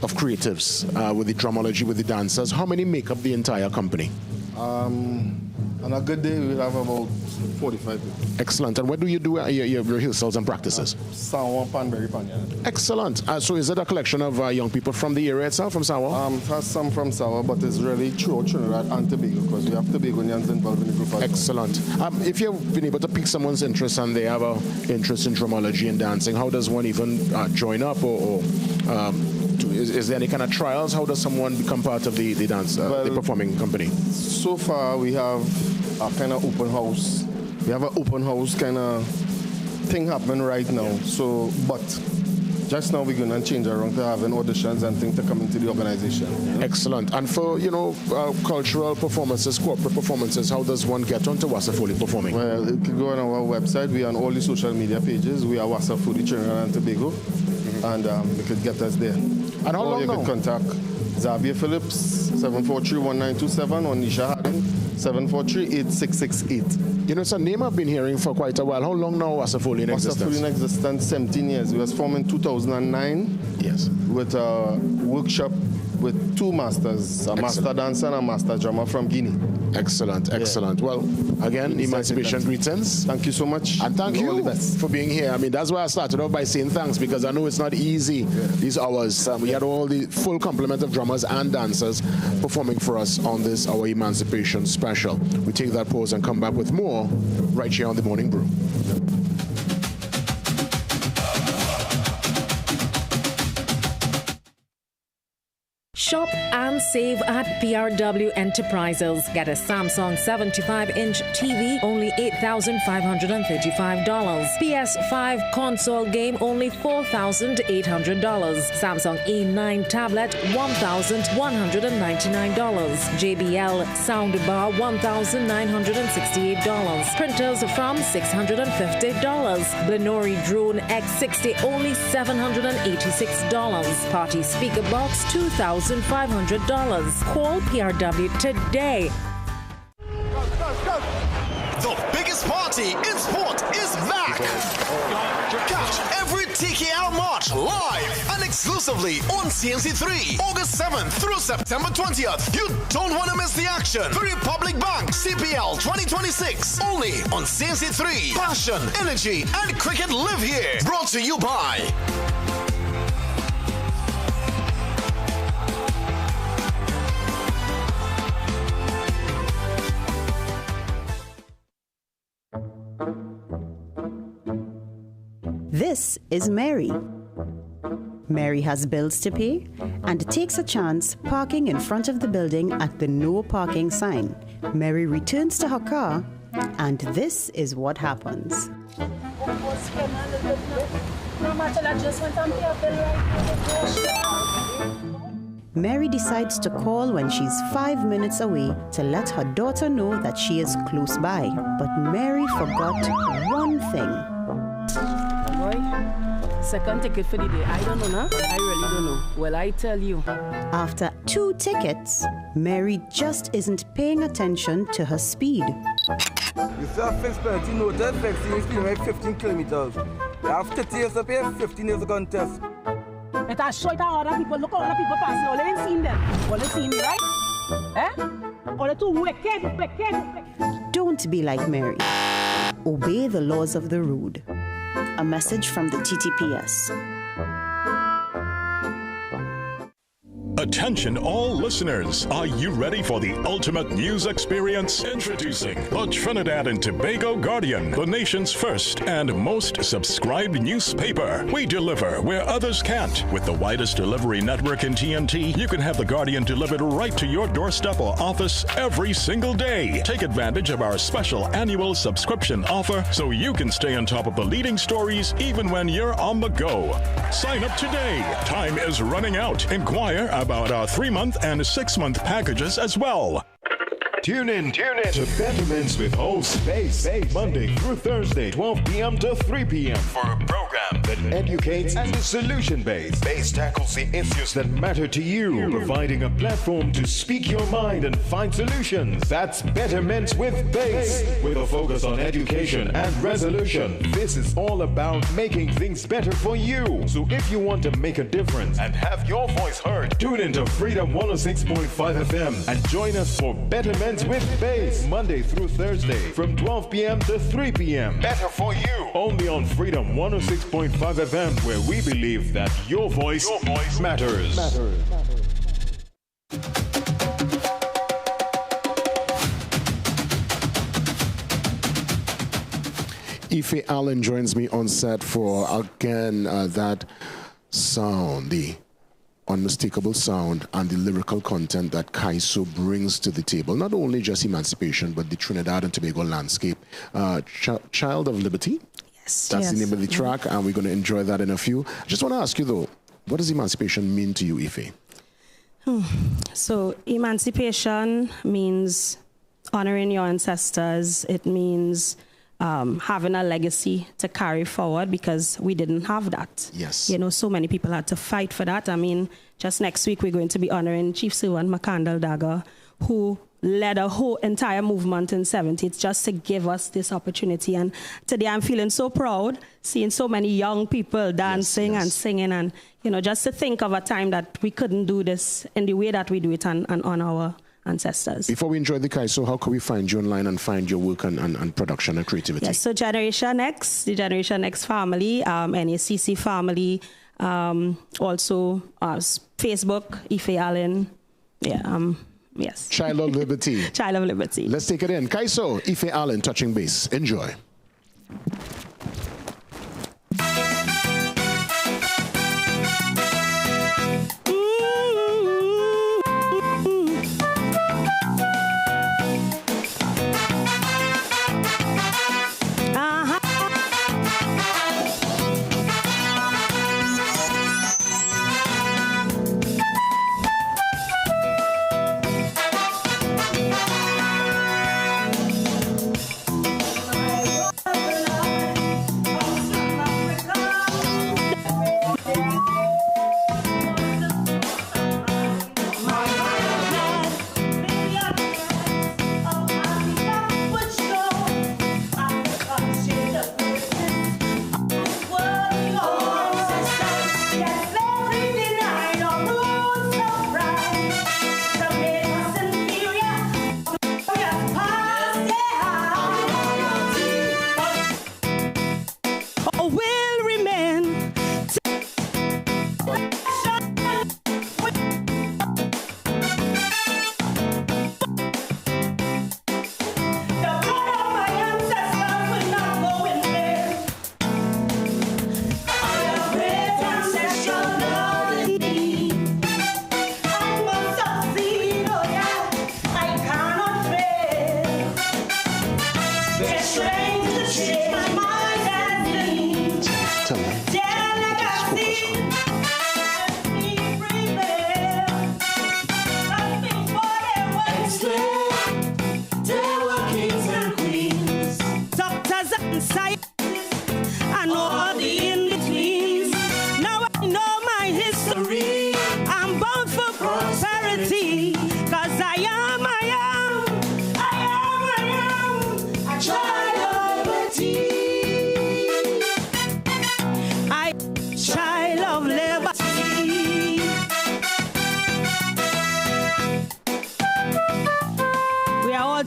creatives with the drumology, with the dancers. How many make up the entire company? On a good day, we'll have about 45 people. Excellent. And where do you do your rehearsals and practices? Sawa, Panbury, Panya. Excellent. So is it a collection of young people from the area itself, from Sawa? It has some from Sawa, but it's really throughout Trinidad and Tobago because we have Tobagonians involved in the group. Excellent. If you've been able to pique someone's interest and they have an interest in drumology and dancing, how does one even join up or is there any kind of trials? How does someone become part of the dance, the performing company? So far, we have a kind of open house. We have an open house kind of thing happening right now. So, but just now we're going to change around to having auditions and things to come into the organization. Excellent. And for, cultural performances, corporate performances, how does one get onto Wasafuli performing? Well, you can go on our website. We are on all the social media pages. We are Wasafuli, Trinidad and Tobago. And you could get us there. And how long you could contact Xavier Phillips, 743-1927, or Nisha Harding, 743-8668. It's a name I've been hearing for quite a while. How long now was Wasafuli in existence? Wasafuli in existence, 17 years. We was formed in 2009. Yes. With a workshop with two masters, a master dancer and a master drummer from Guinea. Excellent, excellent. Well, again, Emancipation greetings. Thank you so much. And thank you for being here. I mean, that's why I started off by saying thanks, because I know it's not easy these hours. We had all the full complement of drummers and dancers performing for us on this, our Emancipation special. We take that pause and come back with more right here on The Morning Brew. Shop and save at PRW Enterprises. Get a Samsung 75-inch TV, only $8,535. PS5 console game, only $4,800. Samsung A9 tablet, $1,199. JBL soundbar, $1,968. Printers from $650. Blenori Drone X60, only $786. Party speaker box, $2,500. Call PRW today. The biggest party in sport is back. Catch every TKR March live and exclusively on CNC3, August 7th through September 20th. You don't want to miss the action. The Republic Bank CPL 2026, only on CNC3. Passion, energy, and cricket live here. Brought to you by This is Mary. Mary has bills to pay and takes a chance parking in front of the building at the no parking sign. Mary returns to her car, and this is what happens. Mary decides to call when she's 5 minutes away to let her daughter know that she is close by. But Mary forgot one thing. Second ticket for the day. I don't know, no? I really don't know. Well, I tell you. After 2 tickets, Mary just isn't paying attention to her speed. You see a fixed penalty noted, fixing speed like 15 kilometers. You have 30 years to pay, 15 years to contest. It has showed how other people, look how other people passing. All they ain't seen them. All they seen me, right? Eh? All they too wicked. Don't be like Mary. Obey the laws of the road. A message from the TTPS. Attention all listeners, are you ready for the ultimate news experience? Introducing the Trinidad and Tobago Guardian, the nation's first and most subscribed newspaper. We deliver where others can't. With the widest delivery network in TNT, you can have the Guardian delivered right to your doorstep or office every single day. Take advantage of our special annual subscription offer so you can stay on top of the leading stories even when you're on the go. Sign up today. Time is running out. Inquire about our 3-month and 6-month packages as well. Tune in to Betterments with Whole Space, Monday through Thursday, 12 p.m. to 3 p.m. for a program program that educates and is solution-based. Base tackles the issues that matter to you, providing a platform to speak your mind and find solutions. That's Betterment with Base, with a focus on education and resolution. This is all about making things better for you. So if you want to make a difference and have your voice heard, tune into Freedom 106.5 FM and join us for Betterment with Base, Monday through Thursday from 12 p.m. to 3 p.m. Better for you. Only on Freedom 106.5 FM, where we believe that your voice matters. Ife Allen joins me on set for, again, that sound, the unmistakable sound and the lyrical content that Kaiso brings to the table. Not only just emancipation, but the Trinidad and Tobago landscape. Child of Liberty? Yes. That's the name of the track, and we're going to enjoy that in a few. I just want to ask you, though, what does emancipation mean to you, Ife? So emancipation means honoring your ancestors. It means having a legacy to carry forward, because we didn't have that. Yes. You know, so many people had to fight for that. I mean, just next week we're going to be honoring Chief Sirwan Makandal Daga, who led a whole entire movement in 70s just to give us this opportunity. And today I'm feeling so proud seeing so many young people dancing and singing, and, you know, just to think of a time that we couldn't do this in the way that we do it and on our ancestors. Before we enjoy the Kaiso, how can we find you online and find your work and production and creativity? Yes, so Generation X, the Generation X family, NACC family, also Facebook, Ife Allen. Yeah, yes. Child of Liberty. Child of Liberty. Let's take it in. Kaiso, Ife Allen, touching base. Enjoy.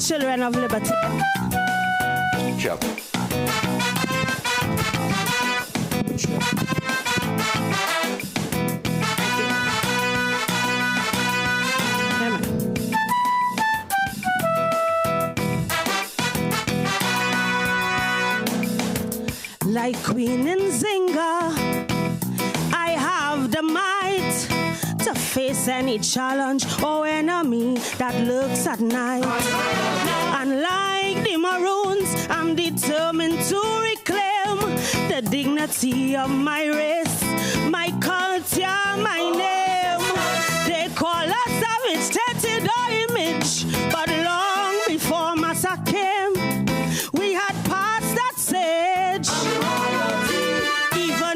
Children of liberty. Chop. Like Queen Nzinga, I have the might to face any challenge or enemy that lurks at night. And like the Maroons, I'm determined to reclaim the dignity of my race, my culture, my name. They call us savage, tatted our image, but long before Massa came, we had passed that stage. Even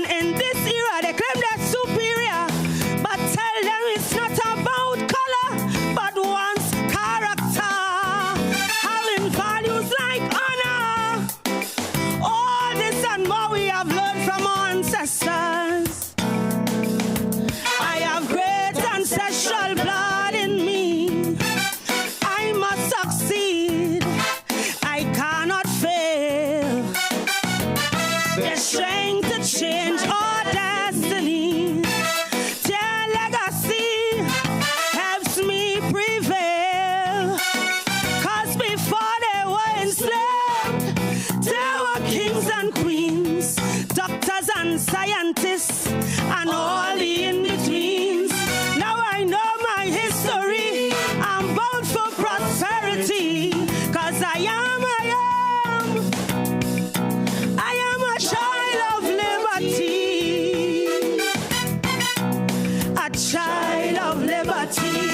child of liberty.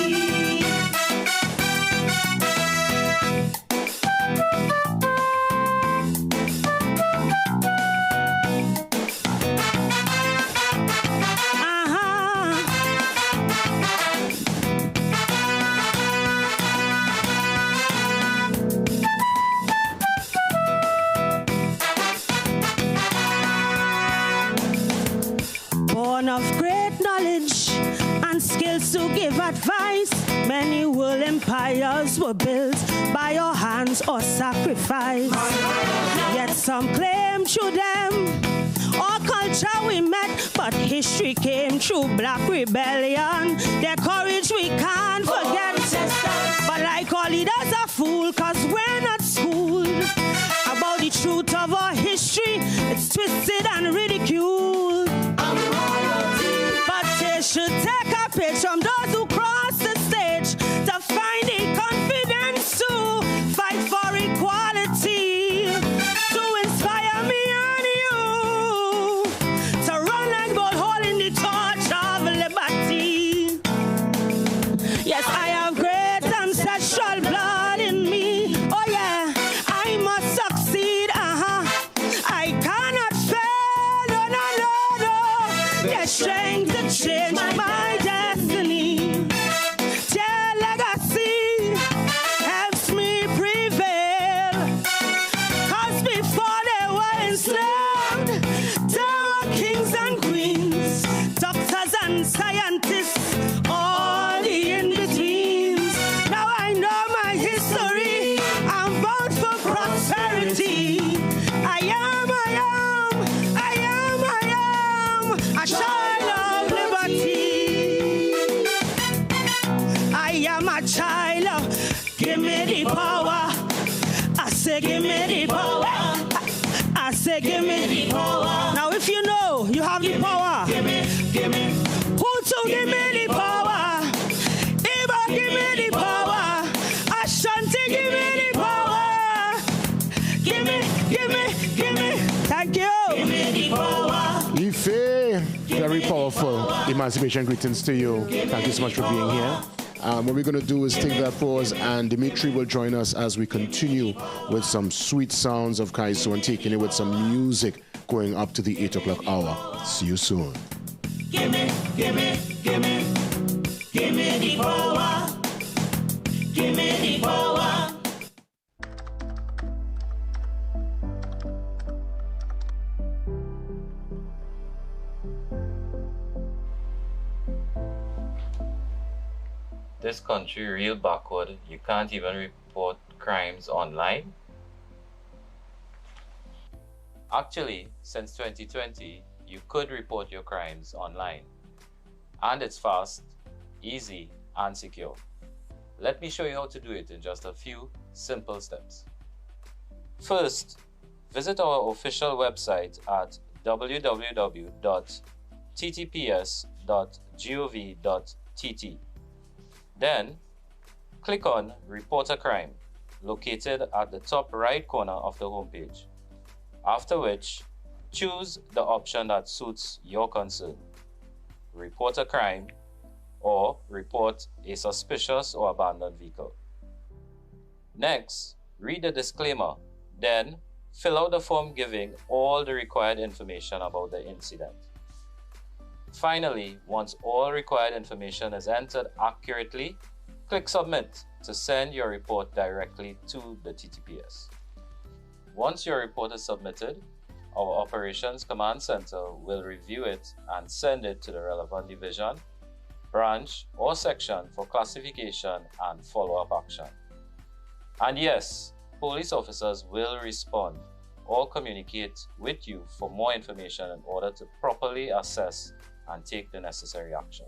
Of great knowledge and skills to give advice. Many world empires were built by your hands or sacrifice. Yet some claim through them our culture we met, but history came through black rebellion. Their courage we can't forget. But like all leaders are fool, cause we're not schooled about the truth of our history. It's twisted and ridiculed. But they should take a page from those who cross the stage to find the confidence to fight for equality, to inspire me and you to run like bold hole in the torch of liberty. Yes, I have great ancestral blood in me. Oh yeah, I must succeed. I cannot fail. No, no, no, no. There's strength to change my destiny. Their legacy helps me prevail. Cause before they were enslaved, there were kings and queens, doctors and scientists, all the in-betweens. Now I know my history, I'm bound for prosperity. I am a child of liberty. I am a child of, give me the power. I say give me the power. I say give me the power. Now if you know you have the power, give me. Who to give me the power? Iba give me the power. Ashanti give me the power. Give me. Thank you. Give me the power. Ife, very powerful emancipation greetings to you. Thank you so much for being here. What we're going to do is take that pause, and Dimitri will join us as we continue with some sweet sounds of Kaiso and taking it with some music going up to the 8 o'clock hour. See you soon. Give me the power. Give me the power. This country real backward. You can't even report crimes online. Actually, since 2020, you could report your crimes online. And it's fast, easy, and secure. Let me show you how to do it in just a few simple steps. First, visit our official website at www.ttps.gov.tt. Then, click on Report a Crime, located at the top right corner of the homepage. After which, choose the option that suits your concern. Report a crime or report a suspicious or abandoned vehicle. Next, read the disclaimer, then fill out the form giving all the required information about the incident. Finally, once all required information is entered accurately, click Submit to send your report directly to the TTPS. Once your report is submitted, our Operations Command Center will review it and send it to the relevant division, branch, or section for classification and follow-up action. And yes, police officers will respond or communicate with you for more information in order to properly assess and take the necessary action.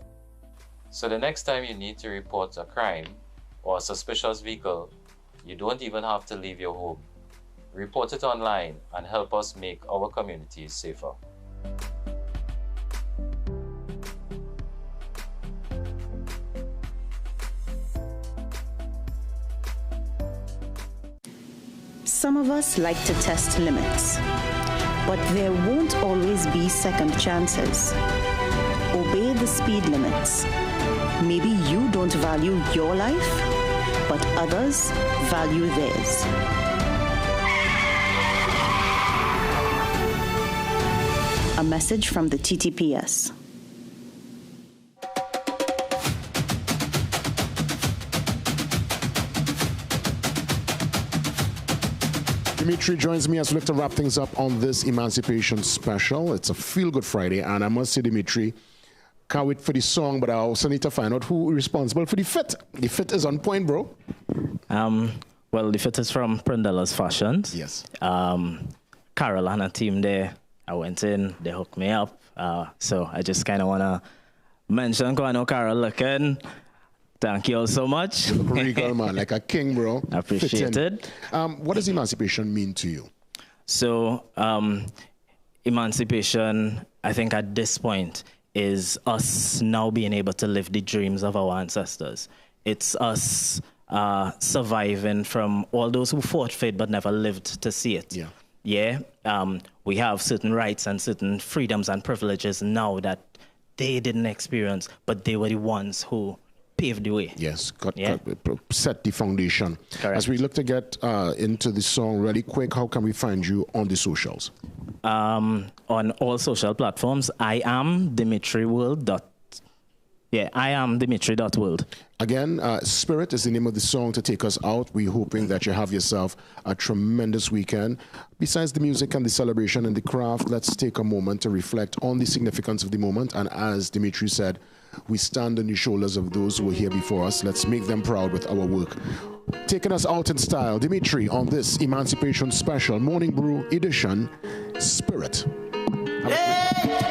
So the next time you need to report a crime or a suspicious vehicle, you don't even have to leave your home. Report it online and help us make our communities safer. Some of us like to test limits, but there won't always be second chances. Obey the speed limits. Maybe you don't value your life, but others value theirs. A message from the TTPS. Dimitri joins me as we look to wrap things up on this Emancipation special. It's a feel-good Friday, and I must say, Dimitri, can't wait for the song, but I also need to find out who is responsible for the fit. The fit is on point, bro. Well, the fit is from Prendella's Fashions. Yes. Carol and her team there, I went in, they hooked me up. So I just kind of want to mention, because I know Carol looking. Thank you all so much. You look regal, man, like a king, bro. Appreciate it. What does emancipation mean to you? So, emancipation, I think at this point, is us now being able to live the dreams of our ancestors. It's us surviving from all those who fought for it but never lived to see it. Yeah. We have certain rights and certain freedoms and privileges now that they didn't experience, but they were the ones who paved the way. Yes, set the foundation. Correct. As we look to get into the song really quick, how can we find you on the socials? On all social platforms, I am Dimitri.world. I am Dimitri.world. Again, Spirit is the name of the song to take us out. We're hoping that you have yourself a tremendous weekend. Besides the music and the celebration and the craft, let's take a moment to reflect on the significance of the moment. And as Dimitri said, we stand on the shoulders of those who were here before us. Let's make them proud with our work. Taking us out in style, Dimitri, on this Emancipation Special Morning Brew edition, Spirit.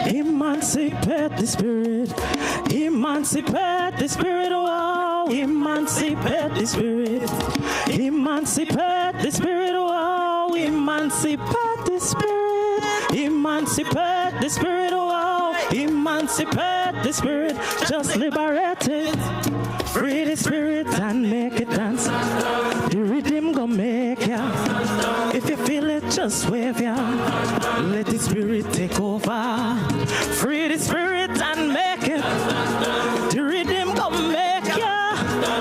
Emancipate the spirit, emancipate the spirit, oh, emancipate the spirit, emancipate the spirit, oh, emancipate the spirit, emancipate the spirit, oh, emancipate the spirit, just liberate it, free the spirit and make it dance, the rhythm gon' make ya, if you feel it just wave ya, let the spirit take over, free the spirit and make it, the rhythm gon' make ya,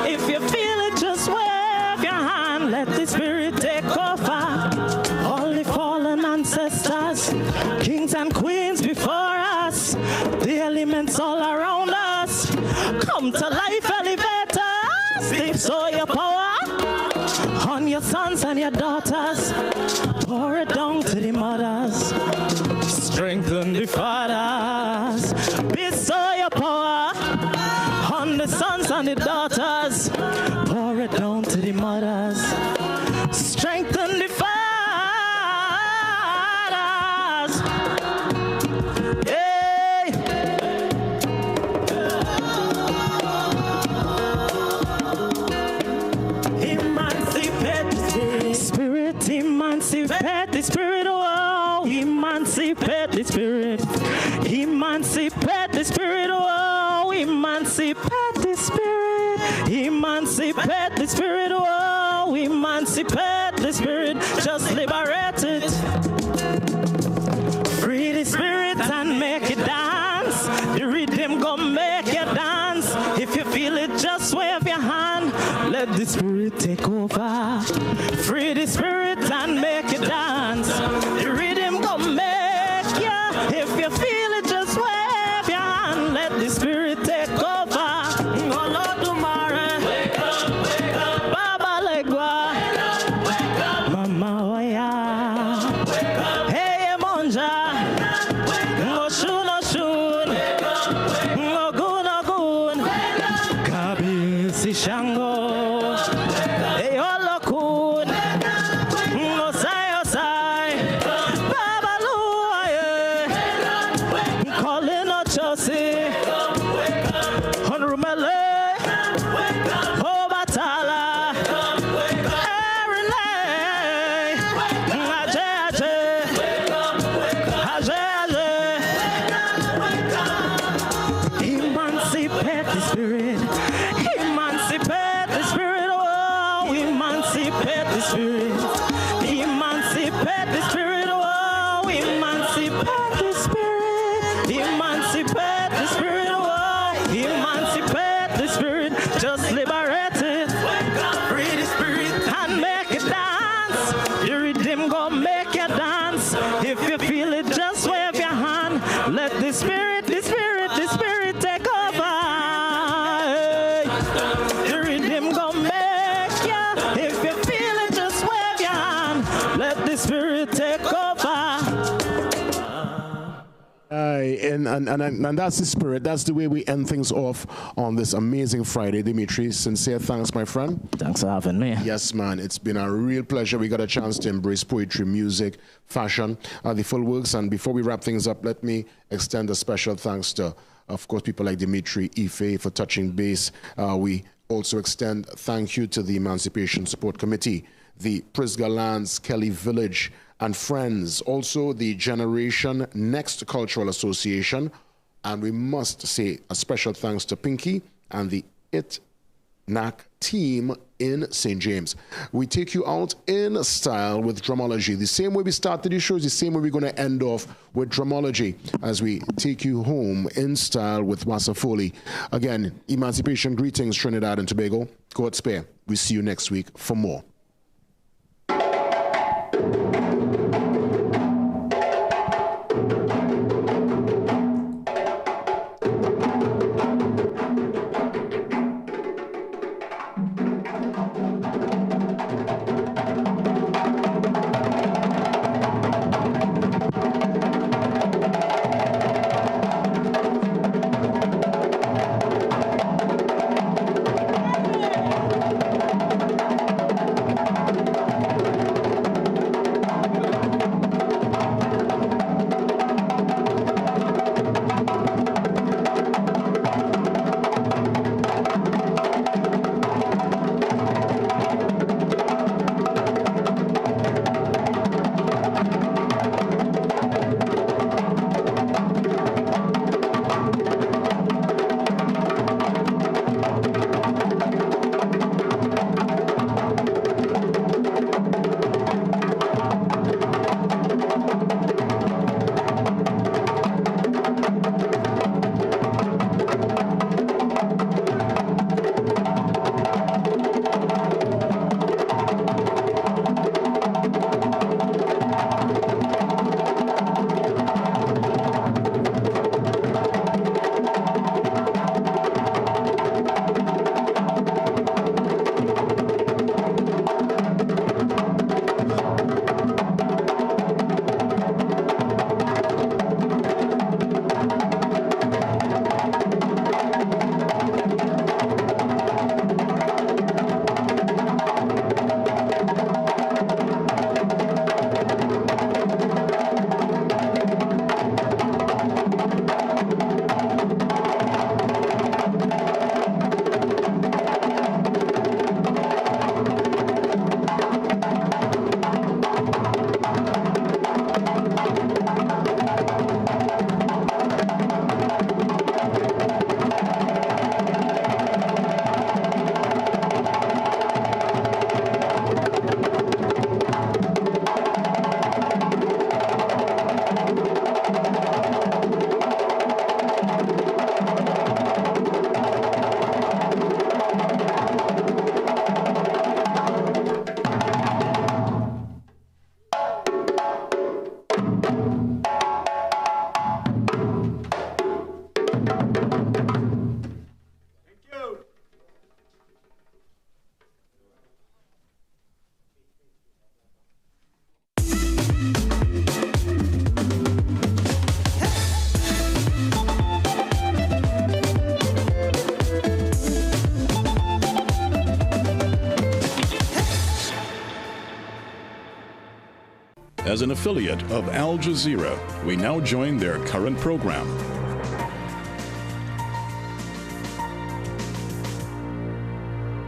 if you feel it just wave your hand, let the spirit take over, all the fallen ancestors, kings and queens before us, the elements all around us, come to life, elevate us, they saw your power on your sons and your daughters, pour it down to the mothers, strengthen the fathers, bestow your power on the sons and the daughters, pour it down to the mothers, strengthen the fathers. Hey. Emancipate the spirit, emancipate the spirit, oh, emancipate the spirit, emancipate the spirit, oh, emancipate the spirit, emancipate the spirit, oh, emancipate the spirit, just liberate it, free the spirit and make it dance, the rhythm gon' make you dance, if you feel it just wave your hand, let the spirit take over, free the spirit and make it dance, the rhythm gon' make ya, if you feel it just wave your hand, let the spirit take over, Baba Legua, Mama Oya, Hey Monja, Oshun Oshun, Ogun Ogun, Kabisi Shango, Hey Olokun, Osai Osai, Baba Luaye, Colin Ochosi, Honrumele, Obatala, Erinle, Aje Aje, emancipate the spirit, emancipate the spirit, oh, emancipate the spirit, emancipate the spirit, oh, emancipate the spirit, emancipate the spirit. emancipate the spirit, just liberate it. Free the spirit and make it dance. The rhythm go make you dance. If you feel it, just wave your hand. Let the spirit take over. Hey. The rhythm go make you. If you feel it, just wave your hand. Let the spirit take over. And that's the spirit. That's the way we end things off on this amazing Friday. Dimitri, sincere thanks, my friend. Thanks for having me. Yes, man. It's been a real pleasure. We got a chance to embrace poetry, music, fashion, the full works. And before we wrap things up, let me extend a special thanks to, of course, people like Dimitri, Ife for touching base. We also extend thank you to the Emancipation Support Committee, the Prisga Lands, Kelly Village, and friends, also the Generation Next Cultural Association, and we must say a special thanks to Pinky and the ITNAC team in St. James. We take you out in style with Drumology. The same way we started the show is the same way we're going to end off with Drumology as we take you home in style with Wassa Foley. Again, Emancipation greetings, Trinidad and Tobago. God spare. We see you next week for more. As an affiliate of Al Jazeera, we now join their current program.